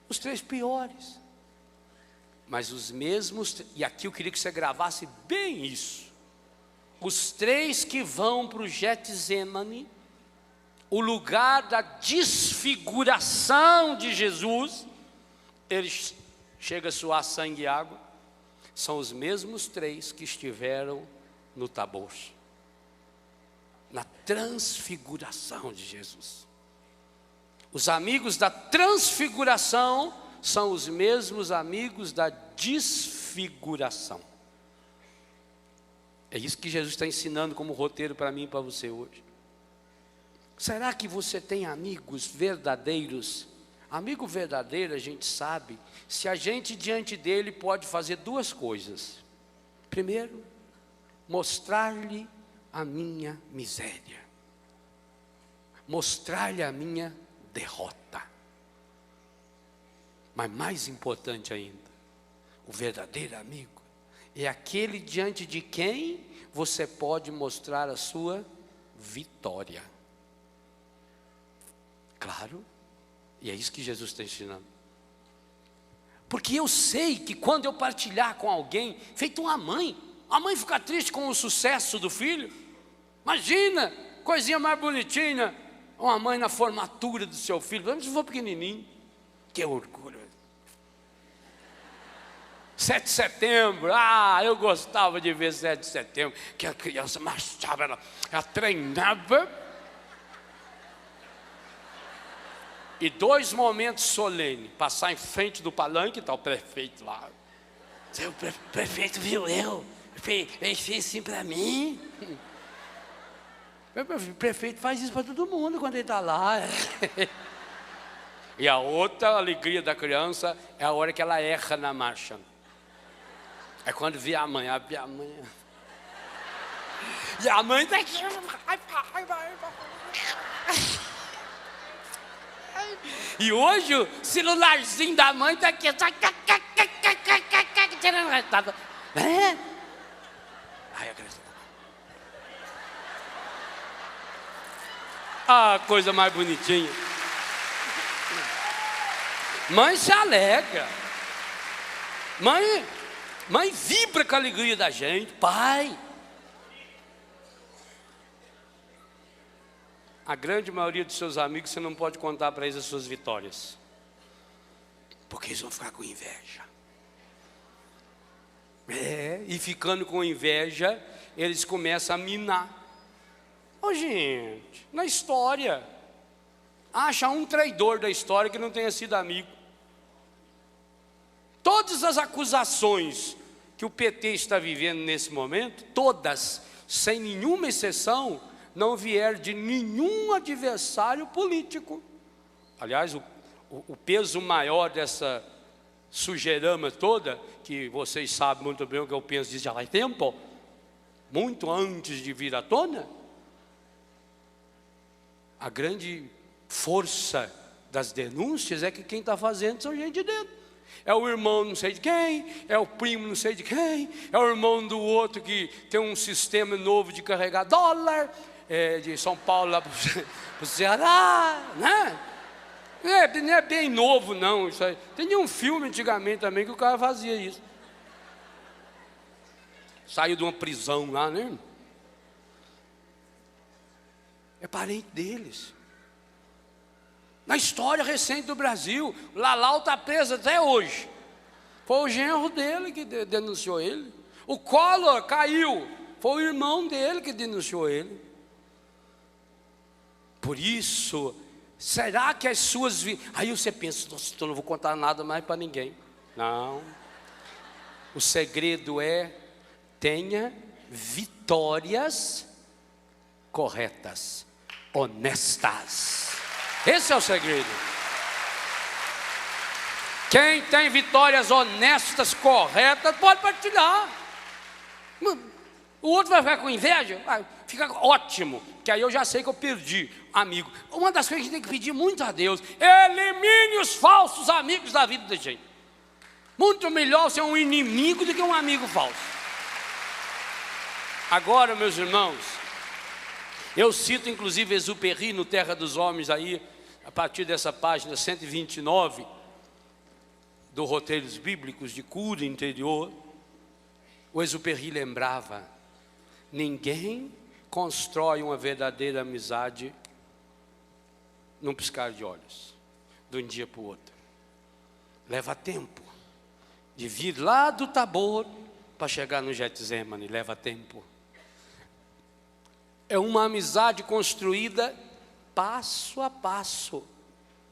Os três piores. Mas os mesmos, e aqui eu queria que você gravasse bem isso. Os três que vão para o Getsemane, o lugar da desfiguração de Jesus, eles chegam a suar sangue e água, são os mesmos três que estiveram no Tabor, na transfiguração de Jesus. Os amigos da transfiguração são os mesmos amigos da desfiguração. É isso que Jesus está ensinando como roteiro para mim e para você hoje. Será que você tem amigos verdadeiros? Amigo verdadeiro, a gente sabe, se a gente diante dele pode fazer duas coisas. Primeiro, mostrar-lhe a minha miséria, mostrar-lhe a minha derrota. Mas mais importante ainda, o verdadeiro amigo é aquele diante de quem você pode mostrar a sua vitória. Claro, e é isso que Jesus está ensinando. Porque eu sei que quando eu partilhar com alguém, feito uma mãe, a mãe fica triste com o sucesso do filho, Imagina, coisinha mais bonitinha, uma mãe na formatura do seu filho, mesmo se for pequenininho. Que orgulho. 7 de setembro, eu gostava de ver 7 de setembro, que a criança marchava, ela treinava. E 2 momentos solenes, passar em frente do palanque, está o prefeito lá. O prefeito viu eu, fez assim para mim. O prefeito faz isso para todo mundo quando ele está lá. E a outra alegria da criança é a hora que ela erra na marcha. É quando vê a mãe, E a mãe está aqui. E hoje o celularzinho da mãe está aqui. Aí a criança. Coisa mais bonitinha. Mãe se alegra. Mãe vibra com a alegria da gente. Pai. A grande maioria dos seus amigos, você não pode contar para eles as suas vitórias. Porque eles vão ficar com inveja. E ficando com inveja, eles começam a minar. Gente, na história, acha um traidor da história que não tenha sido amigo. Todas as acusações que o PT está vivendo nesse momento, todas, sem nenhuma exceção, não vieram de nenhum adversário político. Aliás, o peso maior dessa sujeirama toda, que vocês sabem muito bem o que eu penso disso já faz tempo, muito antes de vir à tona, a grande força das denúncias é que quem está fazendo são gente de dentro. É o irmão não sei de quem, é o primo não sei de quem, é o irmão do outro que tem um sistema novo de carregar dólar, de São Paulo lá para o Ceará, né? Não é bem novo não, isso aí. Tem um filme antigamente também que o cara fazia isso. Saiu de uma prisão lá, né? É parente deles. Na história recente do Brasil, Lalau está preso até hoje. Foi o genro dele que denunciou ele. O Collor caiu, foi o irmão dele que denunciou ele. Por isso, será que as suas... Aí você pensa, nossa, eu não vou contar nada mais para ninguém. Não. O segredo é, tenha vitórias corretas, honestas. Esse é o segredo. Quem tem vitórias honestas, corretas, pode partilhar. O outro vai ficar com inveja? Fica ótimo, que aí eu já sei que eu perdi amigo. Uma das coisas que a gente tem que pedir muito a Deus: elimine os falsos amigos da vida da gente. Muito melhor ser um inimigo do que um amigo falso. Agora, meus irmãos, eu cito inclusive Exupéry no Terra dos Homens aí, a partir dessa página 129 do Roteiros Bíblicos de Cura Interior. O Exupéry lembrava: ninguém constrói uma verdadeira amizade num piscar de olhos, de um dia para o outro. Leva tempo. De vir lá do Tabor para chegar no Getsemane, leva tempo. É uma amizade construída passo a passo,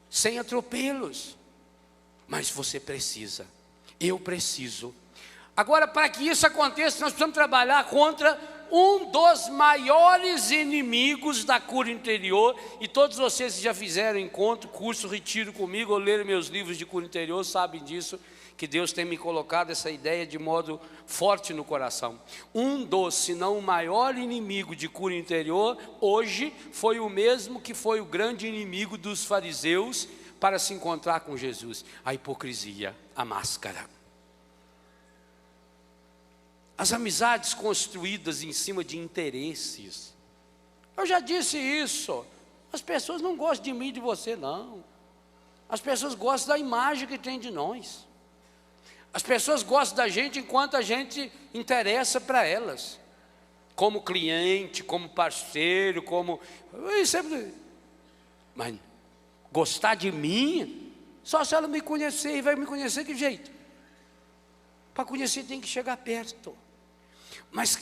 sem atropelos. Mas você precisa, eu preciso. Agora, para que isso aconteça, nós precisamos trabalhar contra um dos maiores inimigos da cura interior. E todos vocês que já fizeram encontro, curso, retiro comigo, ou leram meus livros de cura interior, sabem disso, que Deus tem me colocado essa ideia de modo forte no coração. Um dos, se não o maior inimigo de cura interior, hoje, foi o mesmo que foi o grande inimigo dos fariseus para se encontrar com Jesus: a hipocrisia, a máscara. As amizades construídas em cima de interesses. Eu já disse isso. As pessoas não gostam de mim e de você, não. As pessoas gostam da imagem que tem de nós. As pessoas gostam da gente enquanto a gente interessa para elas. como cliente, como parceiro, como... Mas gostar de mim, só se ela me conhecer. E vai me conhecer que jeito? Para conhecer tem que chegar perto. Mas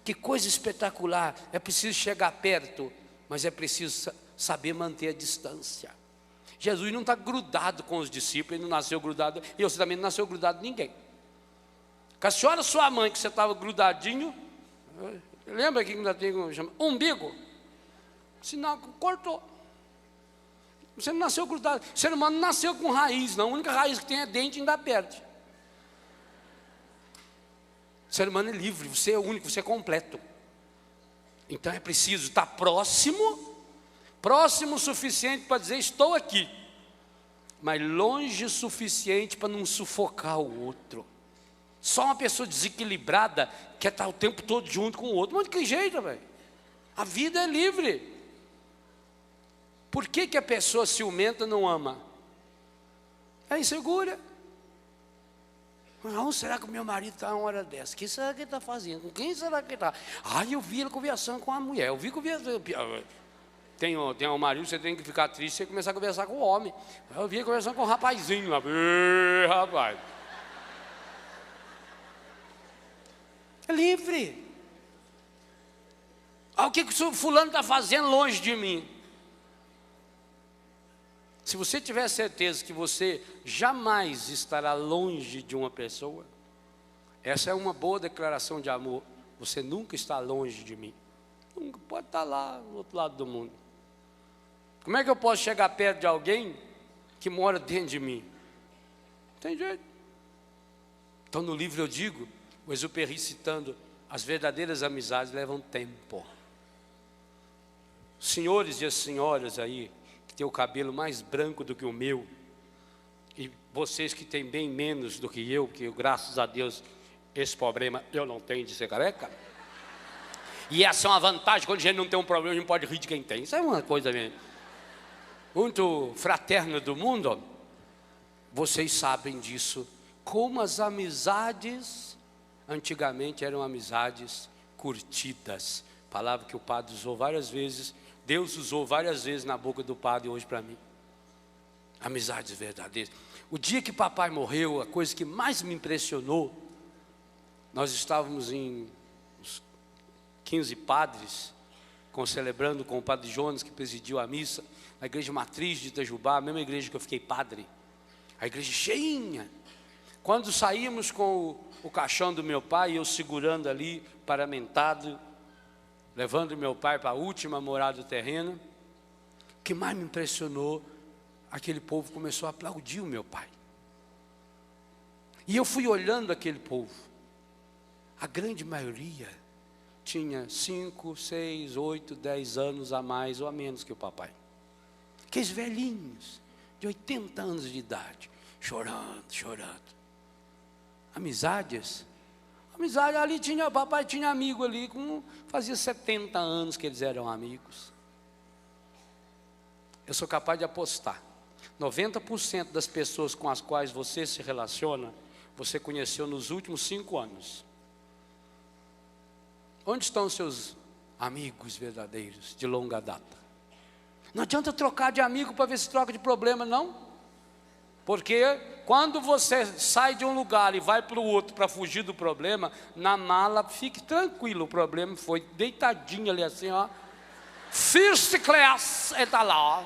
que coisa espetacular, é preciso chegar perto, mas é preciso saber manter a distância. Jesus não está grudado com os discípulos, ele não nasceu grudado, e você também não nasceu grudado de ninguém. Com a senhora, sua mãe, que você estava grudadinho, lembra que ainda tem umbigo? Sinal que cortou. Você não nasceu grudado. O ser humano não nasceu com raiz, não. A única raiz que tem é dente e ainda perde. O ser humano é livre, você é único, você é completo. Então é preciso estar próximo o suficiente para dizer estou aqui, mas longe o suficiente para não sufocar o outro. Só uma pessoa desequilibrada quer estar o tempo todo junto com o outro. Mas de que jeito, velho? A vida é livre. Por que a pessoa ciumenta não ama? É insegura. Não, será que o meu marido está uma hora dessa? O que será que ele está fazendo? Com quem será que ele está? Eu vi ele conversando com a mulher. Eu vi conversando. Tem um marido, você tem que ficar triste, você começar a conversar com o homem. Eu vi ele conversando com um rapazinho lá. Rapaz. É livre. O que o fulano está fazendo longe de mim? Se você tiver certeza que você jamais estará longe de uma pessoa, essa é uma boa declaração de amor. Você nunca está longe de mim. Nunca pode estar lá no outro lado do mundo. Como é que eu posso chegar perto de alguém que mora dentro de mim? Não tem jeito. Então no livro eu digo, o Exupéry citando, as verdadeiras amizades levam tempo. Senhores e as senhoras aí, tem o cabelo mais branco do que o meu, e vocês que têm bem menos do que eu, porque graças a Deus esse problema eu não tenho de ser careca, e essa é uma vantagem, quando a gente não tem um problema, a gente pode rir de quem tem. Isso é uma coisa muito fraterna do mundo. Vocês sabem disso, como as amizades antigamente eram amizades curtidas, palavra que o padre usou várias vezes, Deus usou várias vezes na boca do padre hoje para mim. Amizades verdadeiras. O dia que papai morreu, a coisa que mais me impressionou, nós estávamos em 15 padres, celebrando com o padre Jonas, que presidiu a missa, na igreja matriz de Itajubá, a mesma igreja que eu fiquei padre. A igreja cheinha. Quando saímos com o caixão do meu pai, eu segurando ali, paramentado, levando meu pai para a última morada terrena, o que mais me impressionou, aquele povo começou a aplaudir o meu pai. E eu fui olhando aquele povo, a grande maioria tinha 5, 6, 8, 10 anos a mais ou a menos que o papai. Aqueles velhinhos, de 80 anos de idade, chorando. Amizade, ali tinha, papai tinha amigo ali, fazia 70 anos que eles eram amigos. Eu sou capaz de apostar, 90% das pessoas com as quais você se relaciona, você conheceu nos últimos 5 anos. Onde estão os seus amigos verdadeiros, de longa data? Não adianta trocar de amigo para ver se troca de problema, não. Porque quando você sai de um lugar e vai para o outro para fugir do problema, na mala, fique tranquilo, o problema foi deitadinho ali assim, ó. First class, ele está lá, ó.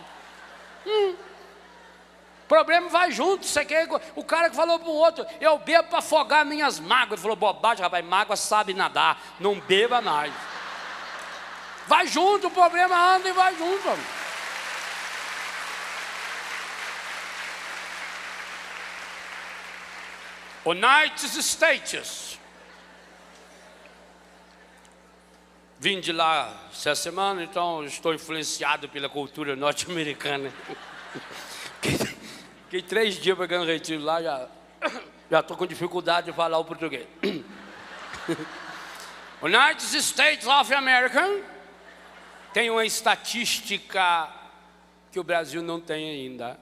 O problema vai junto. Você quer, o cara que falou para o outro, eu bebo para afogar minhas mágoas. Ele falou, bobagem, rapaz, mágoa sabe nadar, não beba mais. Vai junto, o problema anda e vai junto, homem. United States. Vim de lá essa semana, então estou influenciado pela cultura norte-americana. Fiquei 3 dias pegando retiro lá, já estou com dificuldade de falar o português. United States of America tem uma estatística que o Brasil não tem ainda.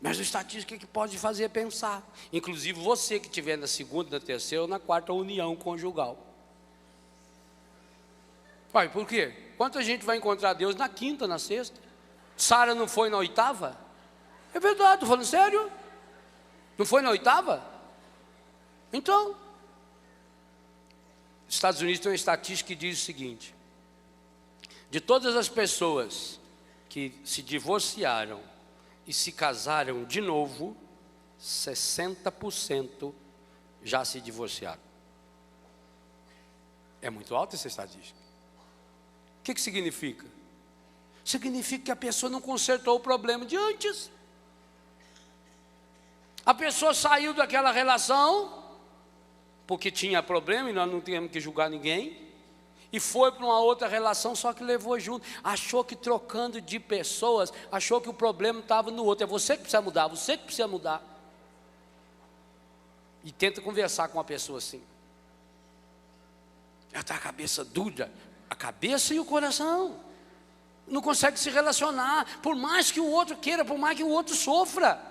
Mas a estatística que pode fazer pensar. Inclusive você que estiver na segunda, na terceira ou na quarta união conjugal. Uai, por quê? Quanta gente vai encontrar Deus na quinta, na sexta? Sara não foi na oitava? É verdade, estou falando sério. Não foi na oitava? Então, os Estados Unidos tem uma estatística que diz o seguinte: de todas as pessoas que se divorciaram e se casaram de novo, 60% já se divorciaram. É muito alta essa estatística. O que significa? Significa que a pessoa não consertou o problema de antes. A pessoa saiu daquela relação porque tinha problema, e nós não temos que julgar ninguém, e foi para uma outra relação, só que levou junto, achou que trocando de pessoas, achou que o problema estava no outro. É você que precisa mudar, você que precisa mudar. E tenta conversar com uma pessoa assim. Ela está com a cabeça dura, a cabeça e o coração. Não consegue se relacionar, por mais que o outro queira, por mais que o outro sofra.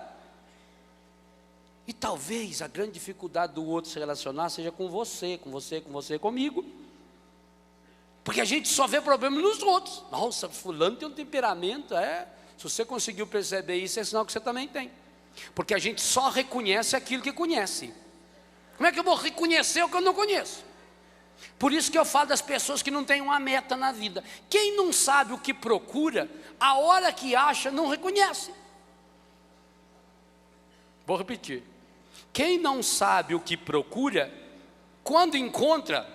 E talvez a grande dificuldade do outro se relacionar seja com você, comigo. Porque a gente só vê problema nos outros. Nossa, fulano tem um temperamento, Se você conseguiu perceber isso, é sinal que você também tem. Porque a gente só reconhece aquilo que conhece. Como é que eu vou reconhecer o que eu não conheço? Por isso que eu falo das pessoas que não têm uma meta na vida. Quem não sabe o que procura, a hora que acha, não reconhece. Vou repetir. Quem não sabe o que procura, quando encontra,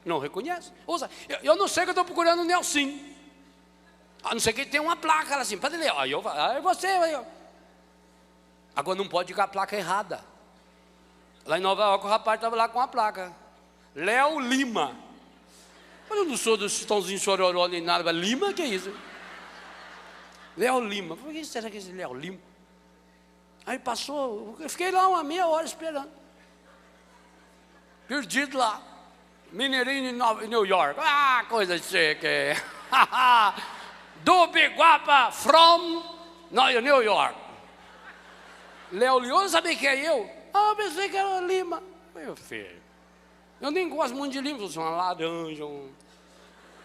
não reconhece. Ouça, eu não sei que eu estou procurando o Nelson. A não ser que ele tem uma placa assim, para ler. Aí você. Agora não pode ir com a placa errada. Lá em Nova York o rapaz estava lá com a placa. Léo Lima. Eu não sou do Chitãozinho Chororó nem nada, mas Lima, que é isso? Léo Lima. Por que será que é esse Léo Lima? Aí passou, eu fiquei lá uma meia hora esperando. Perdido lá. Mineirinho em New York. Ah, coisa chique. Do Biguapa from New York. Léo Lima, sabia que é eu? Eu pensei que era Lima. Meu filho, eu nem gosto muito de Lima. Uma laranja,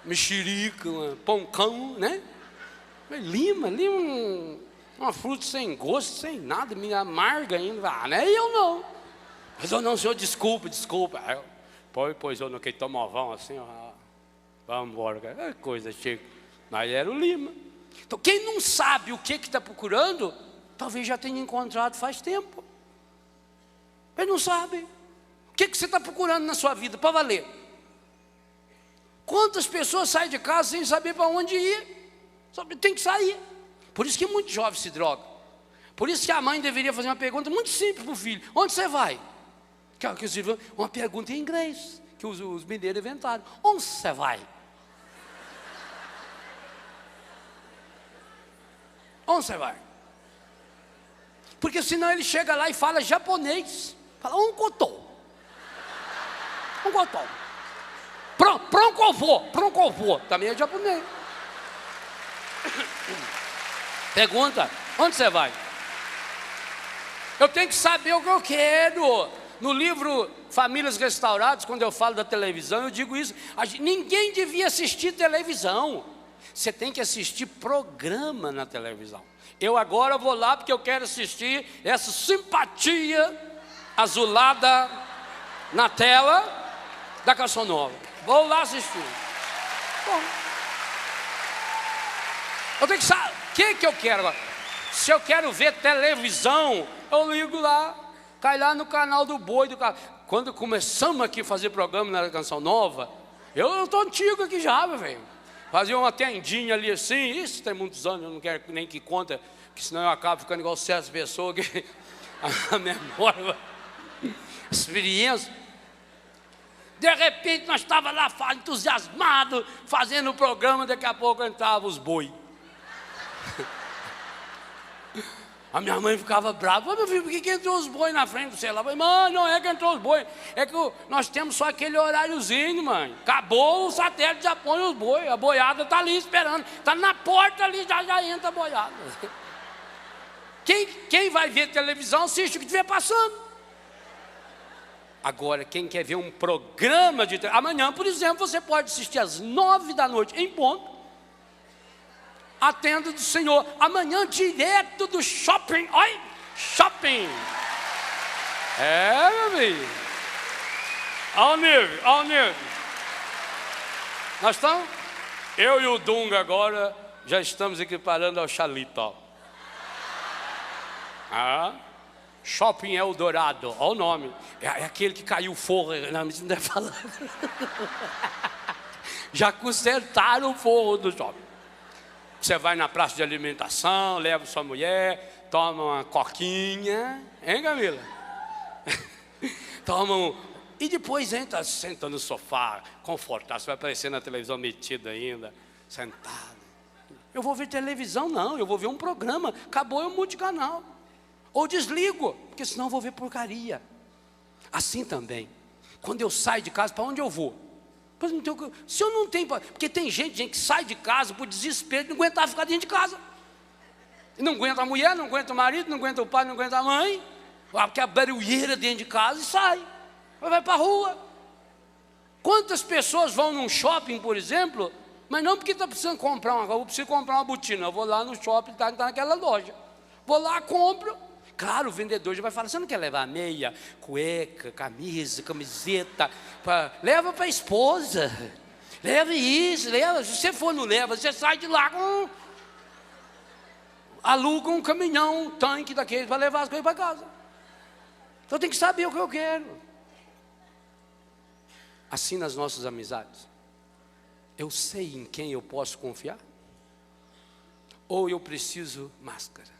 mexerica, pão, né? Mas Lima, uma fruta sem gosto, sem nada, me amarga ainda. Ah, não é eu não. Mas eu não, senhor, desculpa. Pois eu não queria tomar vão assim, vamos embora. É coisa chique. Mas era o Lima. Então quem não sabe o que está procurando, talvez já tenha encontrado faz tempo. Ele não sabe. O que você está procurando na sua vida, para valer? Quantas pessoas saem de casa sem saber para onde ir? Tem que sair. Por isso que muitos jovens se drogam. Por isso que a mãe deveria fazer uma pergunta muito simples para o filho: onde você vai? Uma pergunta em inglês, que os mineiros inventaram. Onde você vai? Onde você vai? Porque senão ele chega lá e fala japonês. Fala, onde Pronto, também é japonês. Pergunta, onde você vai? Eu tenho que saber o que eu quero. No livro Famílias Restauradas, quando eu falo da televisão, eu digo isso. Ninguém devia assistir televisão. Você tem que assistir programa na televisão. Eu agora vou lá porque eu quero assistir essa simpatia azulada na tela da Canção Nova. Vou lá assistir. Bom, eu tenho que saber o que eu quero agora. Se eu quero ver televisão, eu ligo lá, cai lá no canal do Boi. Quando começamos aqui a fazer programa na Canção Nova, eu estou antigo aqui já, meu velho. Fazia uma tendinha ali assim, isso tem muitos anos, eu não quero nem que conta, que senão eu acabo ficando igual certas pessoas que a memória, a experiência. De repente nós estávamos lá entusiasmados, fazendo o programa, daqui a pouco entravam os boi. A minha mãe ficava brava. Meu filho, por que entrou os boi na frente do celular? Mãe, não é que entrou os boi, é que nós temos só aquele horáriozinho, mãe. Acabou o satélite, já põe os boi. A boiada está ali esperando, está na porta ali, já entra a boiada. Quem vai ver televisão assiste o que estiver passando. Agora, quem quer ver um programa de... Amanhã, por exemplo, você pode assistir às 9 da noite, em ponto, a tenda do Senhor. Amanhã, direto do shopping. Oi, shopping. Meu amigo. Ao nível. Nós estamos... Eu e o Dunga agora já estamos equiparando ao Xalita. Shopping Eldorado, olha o nome. É aquele que caiu o forro. Não deve falar. Já consertaram o forro do shopping. Você vai na praça de alimentação, leva sua mulher, toma uma coquinha, hein, Camila? E depois senta no sofá, confortável. Você vai aparecer na televisão metido ainda, sentado. Eu vou ver televisão, não, eu vou ver um programa. Acabou, eu mudo de canal. Ou desligo, porque senão eu vou ver porcaria. Assim também, quando eu saio de casa, para onde eu vou? Se eu não tenho... Porque tem gente que sai de casa por desespero de não aguentar ficar dentro de casa. Não aguenta a mulher, não aguenta o marido, não aguenta o pai, não aguenta a mãe. Porque a barulheira dentro de casa e sai. Vai para a rua. Quantas pessoas vão num shopping, por exemplo, mas não porque está precisando comprar eu preciso comprar uma botina. Eu vou lá no shopping, está naquela loja. Vou lá, compro. Claro, o vendedor já vai falar, você não quer levar meia, cueca, camisa, camiseta? Leva para a esposa. Leva isso, leva. Se você for, não leva, você sai de lá com... Aluga um caminhão, um tanque daqueles para levar as coisas para casa. Então tem que saber o que eu quero. Assim nas nossas amizades. Eu sei em quem eu posso confiar? Ou eu preciso máscara?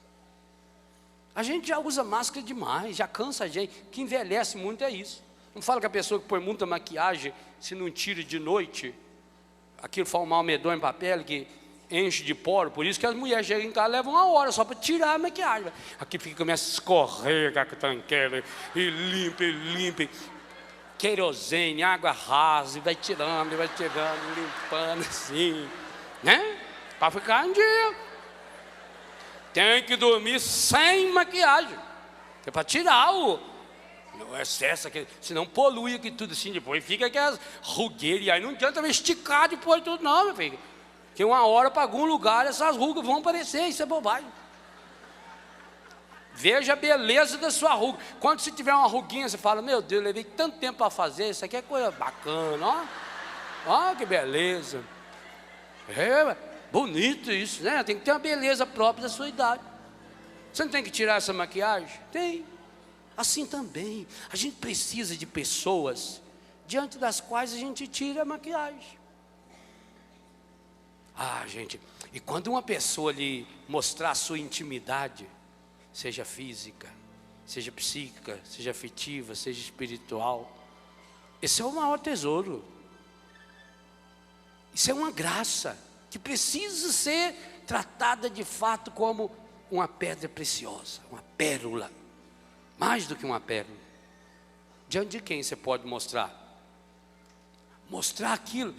A gente já usa máscara demais, já cansa a gente. O que envelhece muito é isso. Não fala que a pessoa que põe muita maquiagem, se não tira de noite, aquilo faz um mal medonho para a pele, que enche de poro. Por isso que as mulheres chegam em casa, levam 1 hora só para tirar a maquiagem. Aqui começa a escorrer com a tanqueira, e limpa. Querosene, água rasa, e vai tirando, limpando assim, né? Para ficar em dia. Tem que dormir sem maquiagem. É para tirar o excesso, senão polui aqui tudo assim depois. Fica aquelas rugueiras, e aí não adianta esticar depois tudo não, meu filho. Porque 1 hora para algum lugar essas rugas vão aparecer, isso é bobagem. Veja a beleza da sua ruga. Quando você tiver uma ruguinha, você fala, meu Deus, eu levei tanto tempo para fazer, isso aqui é coisa bacana, ó que beleza. Bonito isso, né? Tem que ter uma beleza própria da sua idade. Você não tem que tirar essa maquiagem? Tem. Assim também, a gente precisa de pessoas diante das quais a gente tira a maquiagem. Gente, e quando uma pessoa lhe mostrar a sua intimidade, seja física, seja psíquica, seja afetiva, seja espiritual, esse é o maior tesouro. Isso é uma graça que precisa ser tratada de fato como uma pedra preciosa, uma pérola, mais do que uma pérola. Diante de quem você pode mostrar? Mostrar aquilo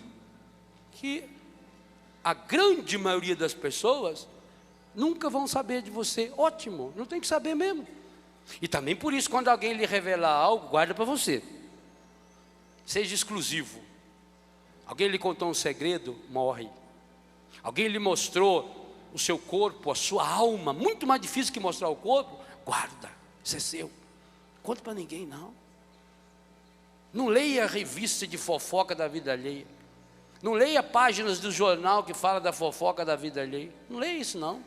que a grande maioria das pessoas nunca vão saber de você. Ótimo, não tem que saber mesmo. E também por isso, quando alguém lhe revelar algo, guarda para você. Seja exclusivo. Alguém lhe contou um segredo, morre. Alguém lhe mostrou o seu corpo, a sua alma, muito mais difícil que mostrar o corpo, guarda, isso é seu. Conta para ninguém não. Não leia a revista de fofoca da vida alheia. Não leia páginas do jornal que fala da fofoca da vida alheia. Não leia isso não.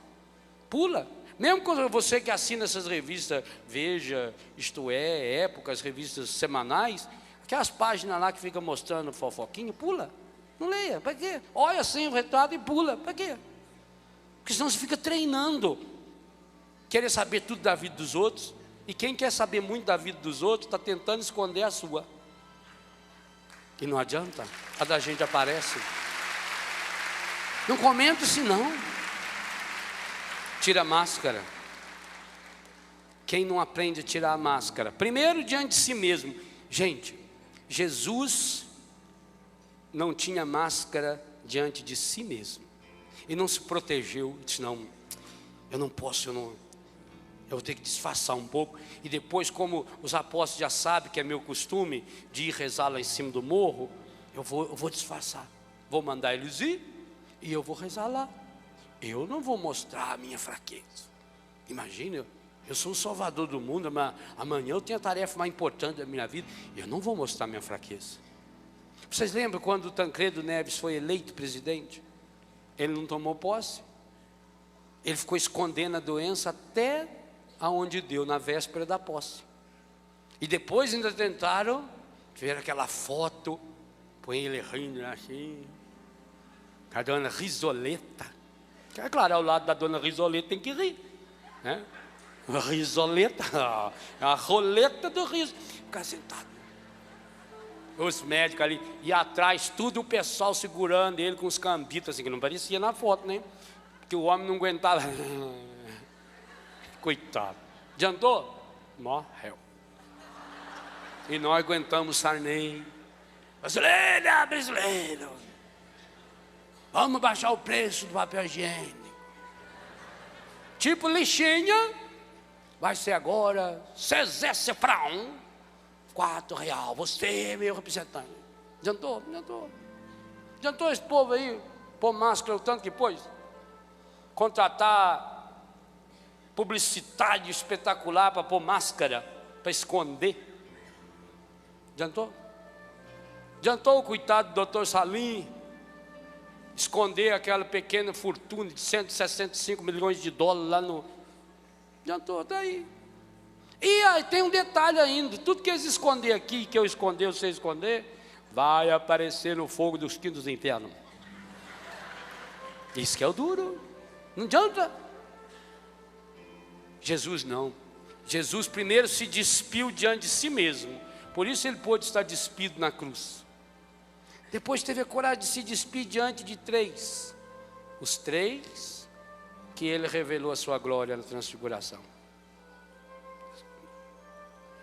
Pula. Mesmo quando você que assina essas revistas, Veja, Isto É, Época, as revistas semanais, aquelas páginas lá que ficam mostrando fofoquinha, pula. Não leia, para quê? Olha assim o retrato e pula, para quê? Porque senão você fica treinando. Querer saber tudo da vida dos outros. E quem quer saber muito da vida dos outros, está tentando esconder a sua. E não adianta, a da gente aparece. Não comenta isso não. Tira a máscara. Quem não aprende a tirar a máscara? Primeiro diante de si mesmo. Gente, Jesus não tinha máscara diante de si mesmo. E não se protegeu, disse, não, eu não posso, Eu vou ter que disfarçar um pouco. E depois, como os apóstolos já sabem que é meu costume de ir rezar lá em cima do morro, eu vou disfarçar. Vou mandar eles ir e eu vou rezar lá. Eu não vou mostrar a minha fraqueza. Imagina, eu sou o salvador do mundo, mas amanhã eu tenho a tarefa mais importante da minha vida. Eu não vou mostrar a minha fraqueza. Vocês lembram quando o Tancredo Neves foi eleito presidente? Ele não tomou posse. Ele ficou escondendo a doença até aonde deu, na véspera da posse. E depois ainda tentaram, tiveram aquela foto, põe ele rindo assim, a dona Risoleta. É claro, ao lado da dona Risoleta tem que rir, né? A Risoleta, a roleta do riso. Ficar sentado. Os médicos ali, e atrás tudo o pessoal segurando ele com os cambitos, assim, que não parecia na foto, né? Que o homem não aguentava. Coitado. Adiantou? Morreu. E nós aguentamos Sarney. Brasileiro. Vamos baixar o preço do papel higiênico. Tipo lixinha. Vai ser agora Cezé Cefrão, R$4. Você é meu representante. Adiantou? Adiantou esse povo aí pôr máscara o tanto que pôs? Contratar publicitário espetacular para pôr máscara, para esconder. Adiantou? Adiantou o coitado do doutor Salim esconder aquela pequena fortuna de 165 milhões de dólares lá no... Adiantou, está aí. E aí tem um detalhe ainda, tudo que eles esconder aqui, que eu esconder, você esconder, vai aparecer no fogo dos quintos do inferno. Isso que é o duro. Não adianta. Jesus não. Jesus primeiro se despiu diante de si mesmo. Por isso ele pôde estar despido na cruz. Depois teve a coragem de se despir diante de três. Os três que ele revelou a sua glória na transfiguração.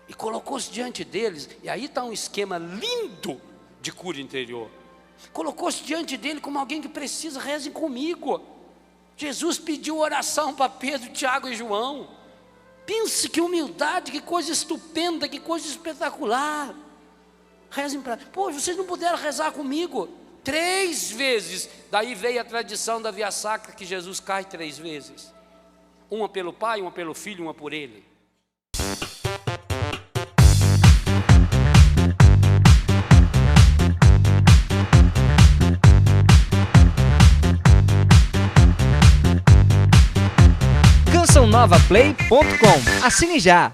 E colocou-se diante deles. E aí está um esquema lindo de cura interior. Colocou-se diante dele como alguém que precisa, rezem comigo. Jesus pediu oração para Pedro, Tiago e João. Pense que humildade, que coisa estupenda, que coisa espetacular. Rezem para... Pô, vocês não puderam rezar comigo? 3 vezes. Daí veio a tradição da Via Sacra, que Jesus cai 3 vezes. Uma pelo Pai, uma pelo Filho, uma por Ele.
CançãoNovaPlay.com. Assine já!